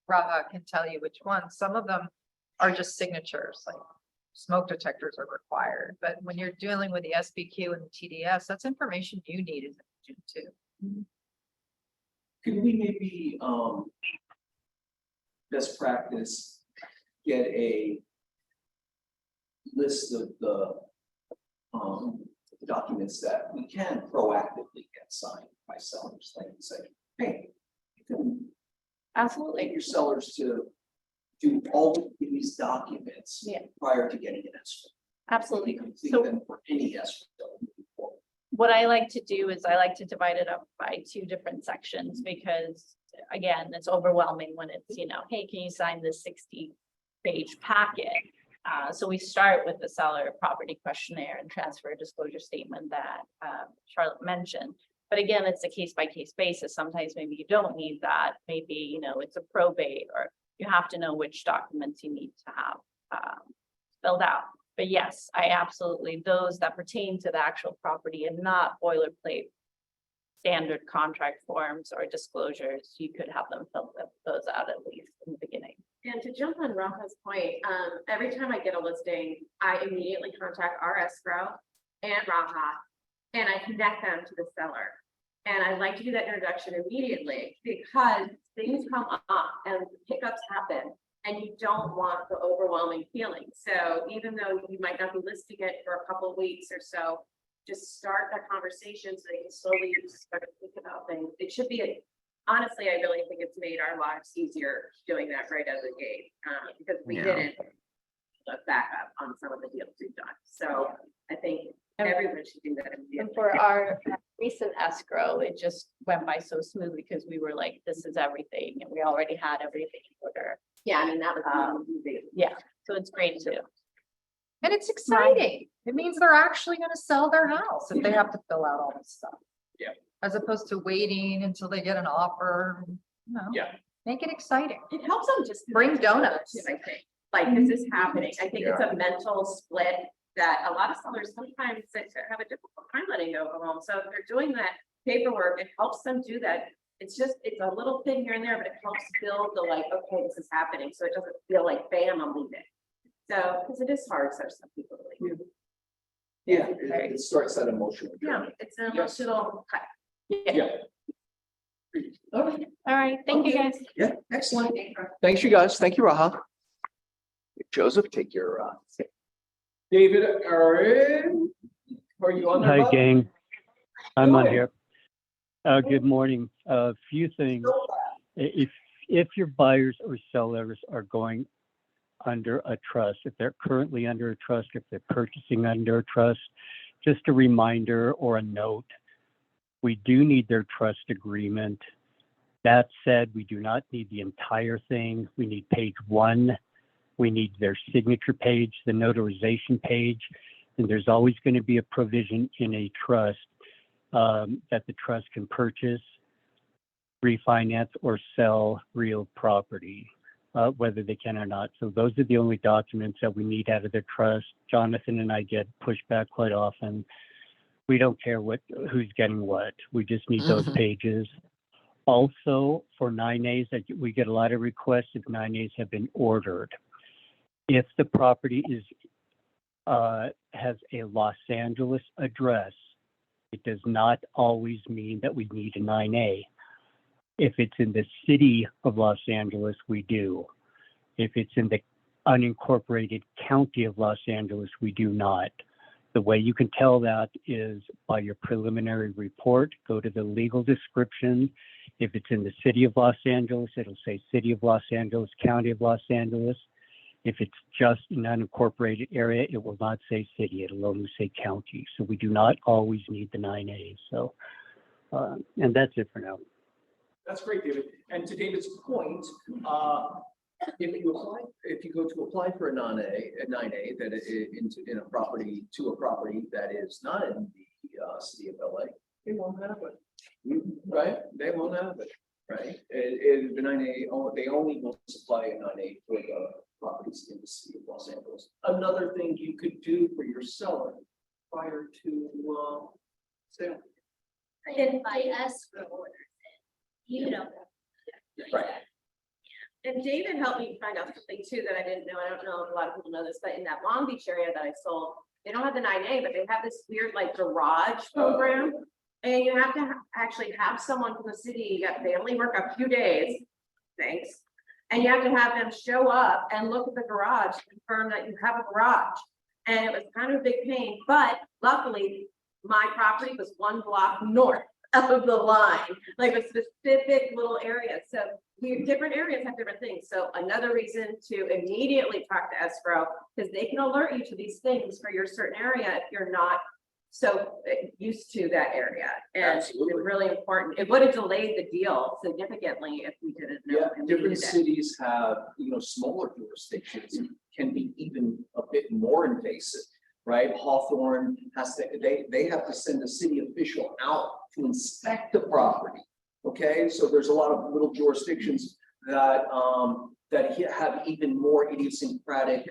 Raha can tell you which ones, some of them are just signatures, like smoke detectors are required. But when you're dealing with the SBQ and the TDS, that's information you need as an agent too. Could we maybe, best practice, get a list of the documents that we can proactively get signed by sellers, like say, hey, you can Absolutely. get your sellers to do all of these documents Yeah. prior to getting an escrow. Absolutely. Complete So them for any escrow. moving forward. what I like to do is I like to divide it up by two different sections because again, it's overwhelming when it's, hey, can you sign this 60-page packet? So we start with the seller property questionnaire and transfer disclosure statement that Charlotte mentioned. But again, it's a case by case basis. Sometimes maybe you don't need that. Maybe, it's a probate or you have to know which documents you need to have filled out. But yes, I absolutely, those that pertain to the actual property and not boilerplate standard contract forms or disclosures, you could have them fill those out at least in the beginning. And to jump on Rafa's point, every time I get a listing, I immediately contact our escrow and Rafa, and I connect them to the seller. And I like to do that introduction immediately because things come up and hiccups happen, and you don't want the overwhelming feeling. So even though you might not be listing it for a couple of weeks or so, just start that conversation so they can slowly start to think about things. It should be honestly, I really think it's made our lives easier doing that right out of the gate, because we Yeah. didn't look back up on some of the deals we've done. So I think everyone should do that And immediately. for our recent escrow, it just went by so smoothly because we were like, this is everything, and we already had everything in order. Yeah, I mean, that was. Yeah, so it's great too. And it's exciting. It means they're actually gonna sell their house if they have to fill out all this stuff. Yeah. As opposed to waiting until they get an offer, Yeah. make it exciting. It helps them just. Bring donuts. I think, like, this is happening. I think it's a mental split that a lot of sellers sometimes have a difficult time letting go of a home. So if they're doing that paperwork, it helps them do that. It's a little thing here and there, but it helps build the like, okay, this is happening. So it doesn't feel like, bam, I'm leaving. So, because it is hard, so some people leave. Yeah, it starts that emotional Yeah, journey. it's an emotional cut. Yeah. All right, thank you guys. Yeah, excellent. Thanks, you guys. Thank you, Raha. Joseph, take your, David, are you on there? Hi, bud? gang. I'm on Hi. here. Good morning. A few things. If your buyers or sellers are going under a trust, if they're currently under a trust, if they're purchasing under a trust, just a reminder or a note, we do need their trust agreement. That said, we do not need the entire thing. We need page 1. We need their signature page, the notarization page, and there's always going to be a provision in a trust that the trust can purchase, refinance, or sell real property, whether they can or not. So those are the only documents that we need out of the trust. Jonathan and I get pushback quite often. We don't care who's getting what. We just need those pages. Also, for 9As, we get a lot of requests if 9As have been ordered. If the property has a Los Angeles address, it does not always mean that we need a 9A. If it's in the city of Los Angeles, we do. If it's in the unincorporated county of Los Angeles, we do not. The way you can tell that is by your preliminary report. Go to the legal description. If it's in the city of Los Angeles, it'll say City of Los Angeles, County of Los Angeles. If it's just an unincorporated area, it will not say city, it'll only say county. So we do not always need the 9A. So, and that's it for now. That's great, David. And to David's point, if you go to apply for a 9A that is in a property that is not in the city of LA, they won't have it. Right? They won't have it, right? The 9A, they only will supply a 9A for the properties in the city of Los Angeles. Another thing you could do for your seller prior to sale. And by escrow orders, you don't. Right. And David helped me find out something too that I didn't know. I don't know if a lot of people know this, but in that Long Beach area that I sold, they don't have the 9A, but they have this weird like garage program. And you have to actually have someone from the city, you got family work a few days, thanks. And you have to have them show up and look at the garage, confirm that you have a garage. And it was kind of a big pain, but luckily my property was 1 block north of the line, like a specific little area. So different areas have different things. So another reason to immediately talk to escrow, because they can alert you to these things for your certain area if you're not so used to that area. And it's Absolutely. really important. It would have delayed the deal significantly if we didn't know. Yeah, and we different needed it. cities have, smaller jurisdictions, can be even a bit more invasive, right? Hawthorne has to, they have to send a city official out to inspect the property. Okay, so there's a lot of little jurisdictions that, that have even more idiosyncratic,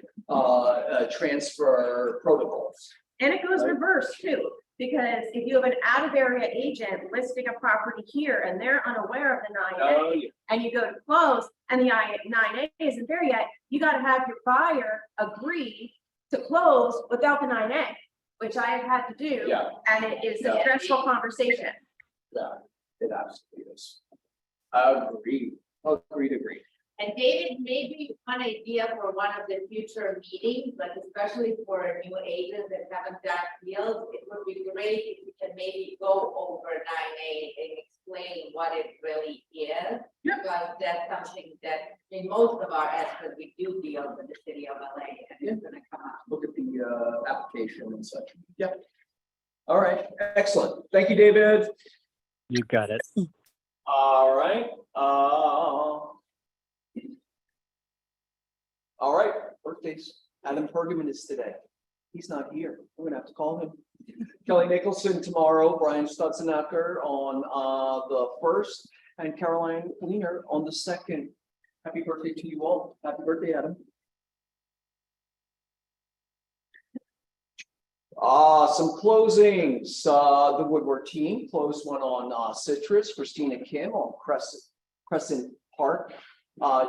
transfer protocols. And it goes Right. reverse too, because if you have an out of area agent listing a property here and they're unaware of the 9A, yeah. and you go to close and the 9A isn't there yet, you gotta have your buyer agree to close without the 9A, which I have had to do. Yeah. And it is a Yeah. stressful conversation. Yeah, it absolutely is. Agreed, agreed. And David, maybe one idea for one of the future meetings, like especially for new agents that haven't done deals, it would be great if we can maybe go over 9A and explain what it really is. Yeah. Because that's something that in most of our estimates, we do deal with the city of LA and it's gonna come up. Look at the application and such. Yep. All right, excellent. Thank you, David. You got it. All right. All right, birthdays. Adam Pergamon is today. He's not here. We're gonna have to call him. Kelly Nicholson tomorrow, Brian Stutzenacker on the 1st, and Caroline Wiener on the 2nd. Happy birthday to you all. Happy birthday, Adam. Some closings. The Woodward team closed one on Citrus, Christina Kim on Crescent Park,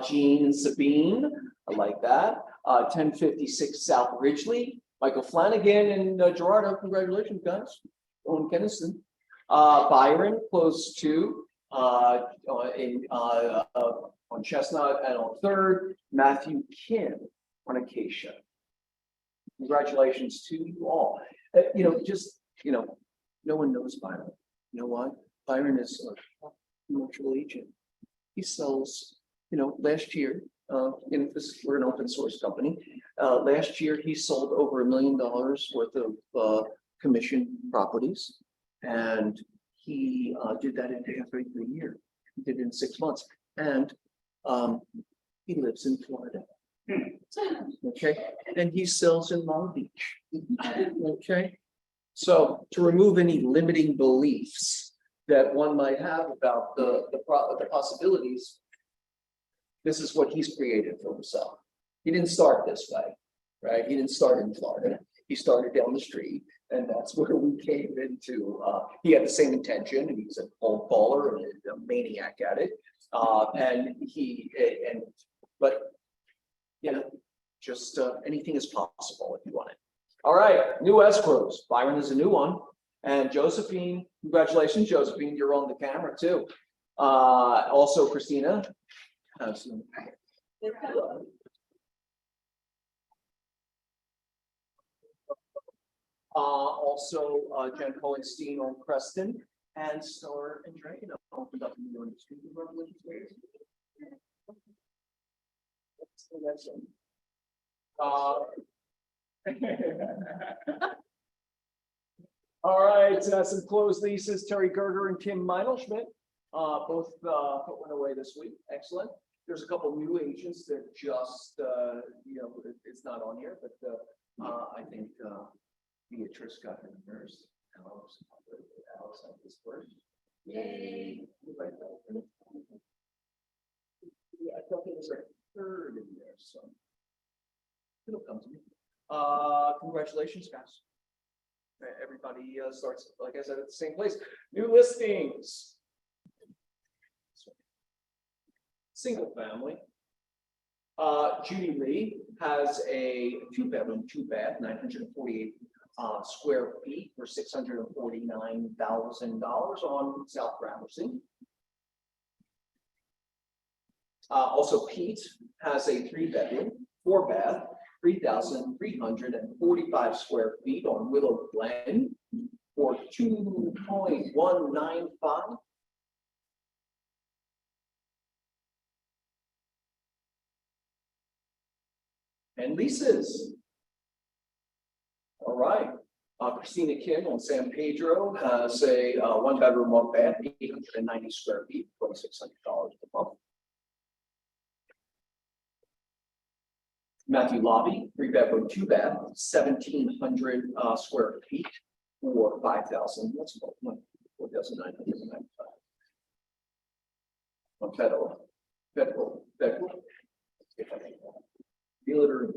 Jean and Sabine. I like that. 1056 South Ridgely, Michael Flanagan and Gerardo. Congratulations, guys. Owen Kennison. Byron closed 2 on Chestnut and on 3rd. Matthew Kim on Acacia. Congratulations to you all. No one knows Byron. You know why? Byron is a commercial agent. He sells, last year, we're an open source company. Last year, he sold over $1 million worth of commission properties. And he did that in halfway through the year. He did it in 6 months. And he lives in Florida. Okay, and he sells in Long Beach. Okay, so to remove any limiting beliefs that one might have about the possibilities, this is what he's created for himself. He didn't start this way, right? He didn't start in Florida. He started down the street, and that's where we came into. He had the same intention, and he's a cold caller and a maniac at it. Just anything is possible if you want it. All right, new escrows. Byron is a new one. And Josephine, congratulations, Josephine, you're on the camera too. Also Christina. Also Jen Cohenstein on Creston and Star and Dragon opened up in the street. All right, some closed leases, Terry Gerger and Kim Meinelschmidt, both put one away this week. Excellent. There's a couple new agents that just, it's not on here, but I think Beatrice got her first. Alex had this first. Yay. Yeah, I thought there was a 3rd in there, so it'll come to me. Congratulations, guys. Everybody starts, like I said, at the same place. New listings. Single family. Judy Lee has a 2-bedroom, 2-bath, 948 square feet for $649,000 on South Gramercy. Also, Pete has a 3-bedroom, 4-bath, 3,345 square feet on Willow Glen for 2.195. And leases. All right, Christina Kim on San Pedro has a 1-bedroom, 1-bath, 890 square feet, $2,600 a month. Matthew Lobby, 3-bedroom, 2-bath, 1,700 square feet for 5,000. What's about 4,995? On federal. Realtor,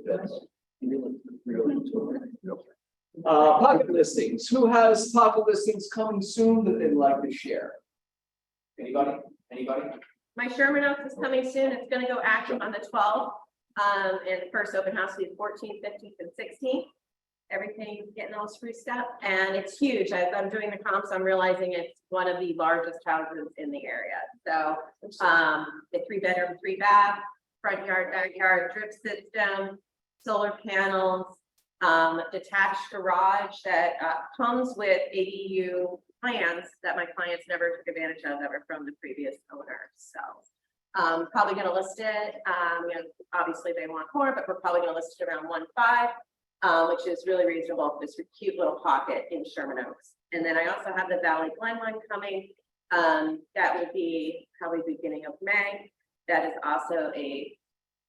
pocket listings. Who has pocket listings coming soon that they'd like to share? Anybody? My Sherman Oaks is coming soon. It's gonna go active on the 12th. And the first open house will be 14th, 15th, and 16th. Everything's getting all spruced up and it's huge. As I'm doing the comps, I'm realizing it's one of the largest houses in the area. So, the 3-bedroom, 3-bath, front yard, backyard, drip system, solar panels, detached garage that comes with ADU plans that my clients never took advantage of that were from the previous owner. So probably going to list it. Obviously they want more, but we're probably going to list it around 1.5, which is really reasonable for this cute little pocket in Sherman Oaks. And then I also have the Valley Glen one coming. That will be probably beginning of May. That is also a,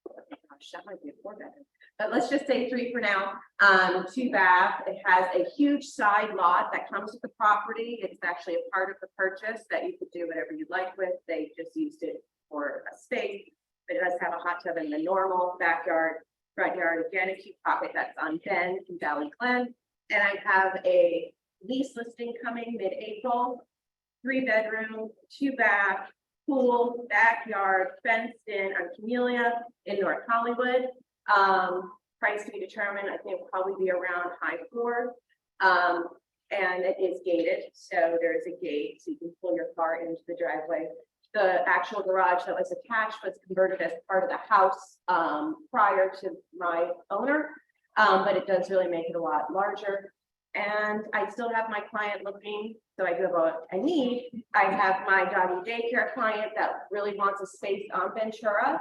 that might be a 4-bedroom, but let's just say 3 for now. 2-bath. It has a huge side lot that comes with the property. It's actually a part of the purchase that you could do whatever you'd like with. They just used it for a space, but it does have a hot tub in the normal backyard, front yard. Again, a cute pocket that's on Ben in Valley Glen. And I have a lease listing coming mid-April. 3-bedroom, 2-bath, pool, backyard, fenced in on Camellia in North Hollywood. Price to be determined. I think will probably be around high 4. And it is gated, so there is a gate so you can pull your car into the driveway. The actual garage that was attached was converted as part of the house prior to my owner, but it does really make it a lot larger. And I still have my client looking, so I do have a need. I have my doggy daycare client that really wants a space on Ventura.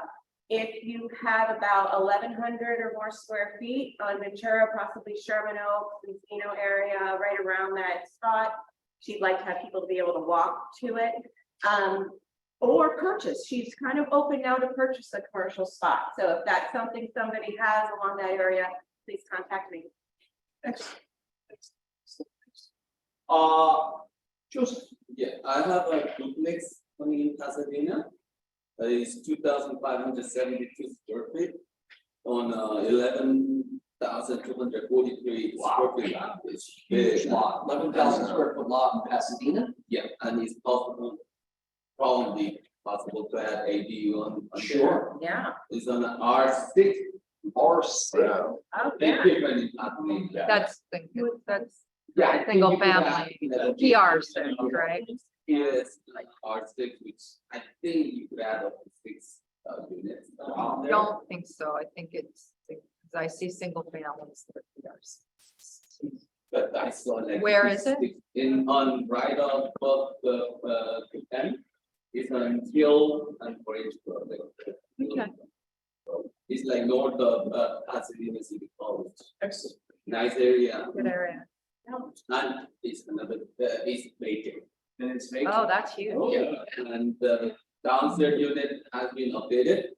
If you have about 1,100 or more square feet on Ventura, possibly Sherman Oaks, Encino area, right around that spot, she'd like to have people to be able to walk to it. Or purchase. She's kind of open now to purchase a commercial spot. So if that's something somebody has along that area, please contact me. Excellent. Joseph. Yeah, I have a duplex coming in Pasadena. It's 2,572 square feet on 11,243 square feet lot. It's Huge big. lot, 11,000 square foot lot in Pasadena. Yeah, and it's probably possible to add ADU on Sure. Yeah. It's on an R6. R6. Wow. Oh, Big yeah. difference in Pasadena. That's Yeah, I think single you could have family, another PR6, right? Yes, like R6, which I think you could add up to 6 units. I don't think so. I think it's, I see single families that are PRs. But I saw like. Where is it? In, on right above the end. It's on Hill and Orange Grove. Okay. So it's like north of Pasadena City College. Excellent. Nice area. Good area. And it's another, it's vacant. And it's vacant. Oh, that's huge. Yeah, and the downstairs unit has been updated.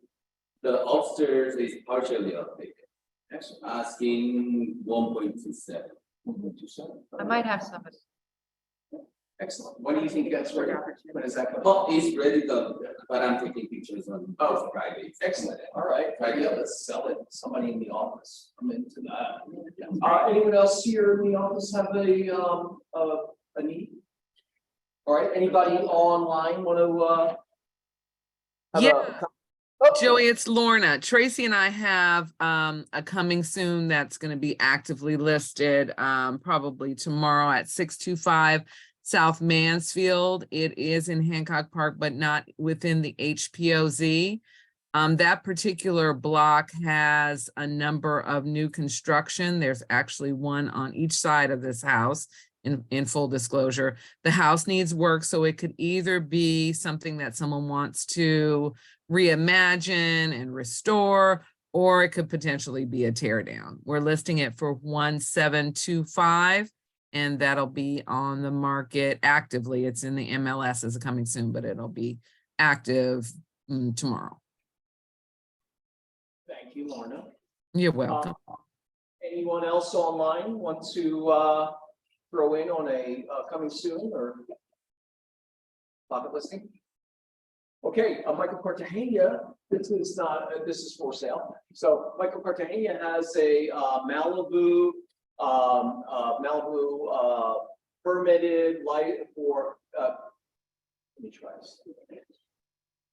The upstairs is partially updated, Excellent. asking 1.27. 1.27. I might have some. Excellent. When do you think that's ready? When is that coming? Oh, it's ready to, but I'm taking pictures on Oh. Friday. Excellent. All right. Yeah, let's sell it. Somebody in the office. I'm into that. Anyone else here in the office have a need? All right. Anybody online want to? Yeah. Joey, it's Lorna. Tracy and I have a coming soon that's going to be actively listed probably tomorrow at 625 South Mansfield. It is in Hancock Park, but not within the HPOZ. That particular block has a number of new construction. There's actually one on each side of this house in full disclosure. The house needs work, so it could either be something that someone wants to reimagine and restore, or it could potentially be a tear down. We're listing it for 1,725, and that'll be on the market actively. It's in the MLS as coming soon, but it'll be active tomorrow. Thank you, Lorna. You're welcome. Anyone else online want to throw in on a coming soon or pocket listing? Okay, Michael Cartagena, this is for sale. So Michael Cartagena has a Malibu permitted light for let me try this.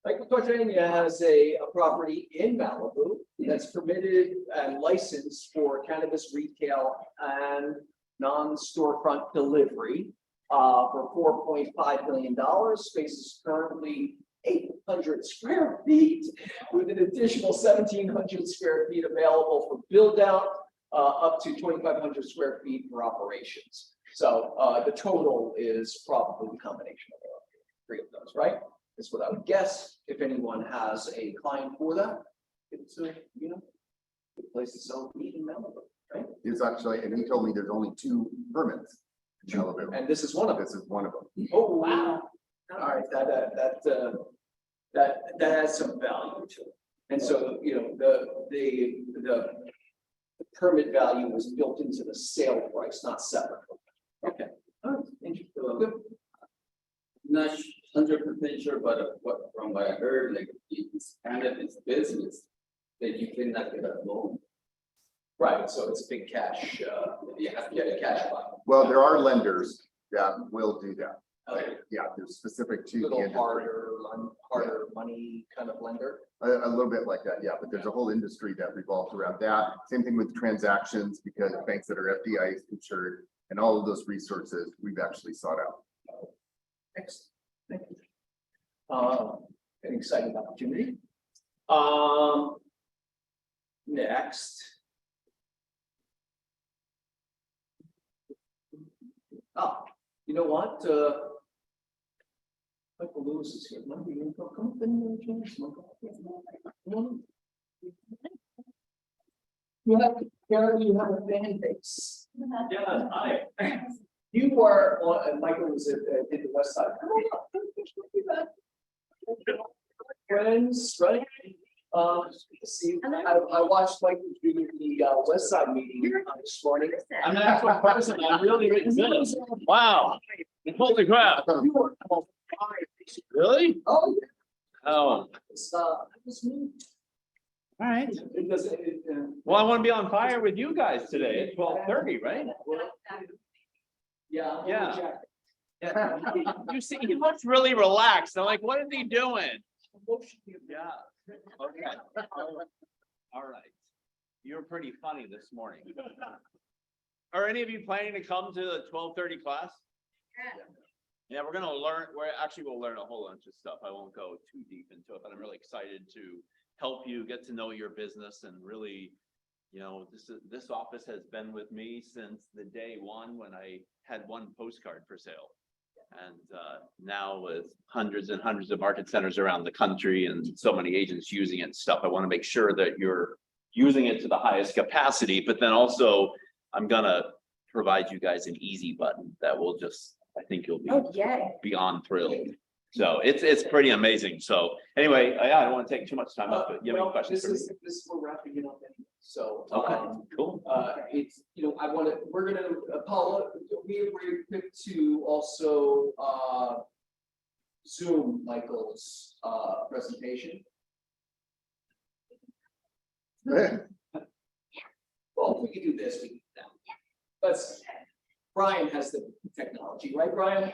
Michael Cartagena has a property in Malibu that's permitted and licensed for cannabis retail and non-storefront delivery for $4.5 million. Space is currently 800 square feet with an additional 1,700 square feet available for build out, up to 2,500 square feet for operations. So the total is probably the combination of all three of those, right? Is what I would guess. If anyone has a client for that, it's a, good place to sell weed in Malibu, right? It's actually, and he told me there's only 2 permits in Malibu. And this is one of them. This is one of them. Oh, wow. All right, that has some value to it. And so, the permit value was built into the sale price, not separate. Okay. All right. Interesting. Good. Not 100% sure, but from what I heard, like it's kind of its business that you cannot get a loan. Right, so it's a big cash, you have to get a cash buy. Well, there are lenders that will do that. Okay. Yeah, they're specific to A the little industry. harder money kind of lender. A little bit like that, yeah, but there's a whole industry that revolves around that. Same thing with transactions, because banks that are FDIC insured and all of those resources we've actually sought out. Excellent. Thank you. An exciting opportunity. Next. You know what? Michael Lewis is here. Michael, you want to come up and join us? Michael? You have a fan base. Yeah, hi. You were on, Michael was at the West Side. Friends, right? See, I watched Michael do the West Side meeting this morning. I'm an actual person. I'm really good. Wow. Holy crap. You were on fire. Really? Oh, yeah. Oh, It was me. all right. It doesn't. Well, I want to be on fire with you guys today at 12:30, right? Yeah. Yeah. You see, he looks really relaxed. I'm like, what is he doing? Yeah. Okay. All right. You were pretty funny this morning. Are any of you planning to come to the 12:30 class? Yeah, we're gonna learn, we'll learn a whole bunch of stuff. I won't go too deep into it, but I'm really excited to help you get to know your business and really, this office has been with me since the day one when I had one postcard for sale. And now with hundreds and hundreds of market centers around the country and so many agents using it and stuff, I want to make sure that you're using it to the highest capacity, but then also I'm gonna provide you guys an easy button that will just, I think you'll be beyond thrilled. So it's pretty amazing. So anyway, I don't want to take too much time up, but you have any questions? This is, we're wrapping it up anyway. So. Okay, cool. It's, we're gonna, Paula, we quick to also, Zoom Michael's, presentation. Well, if we could do this, we can do that. Brian has the technology, right, Brian?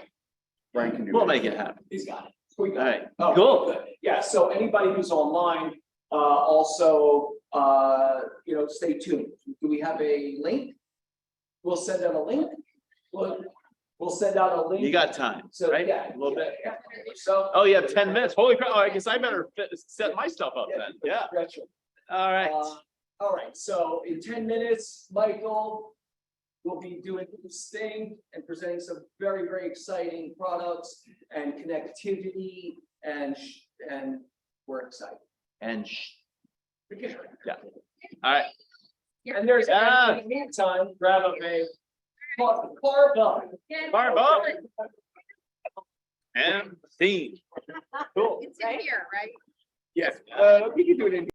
Brian can do We'll it. make it happen. He's got it. We got All it. right, Oh, cool. good. Yeah, so anybody who's online, also, stay tuned. Do we have a link? We'll send out a link. We'll send out a link. You got time, So, right? yeah, A little bit. So. Oh, you have 10 minutes. Holy crap. Oh, I guess I better set my stuff up then. Yeah. Gretchen. All right. All right, so in 10 minutes, Michael we'll be doing Sting and presenting some very, very exciting products and connectivity and we're excited. And yeah. All right. And there's, Yeah. in the meantime, grab up a carve up. Barb up. And scene. Cool. It's in here, right? Yes, we can do it in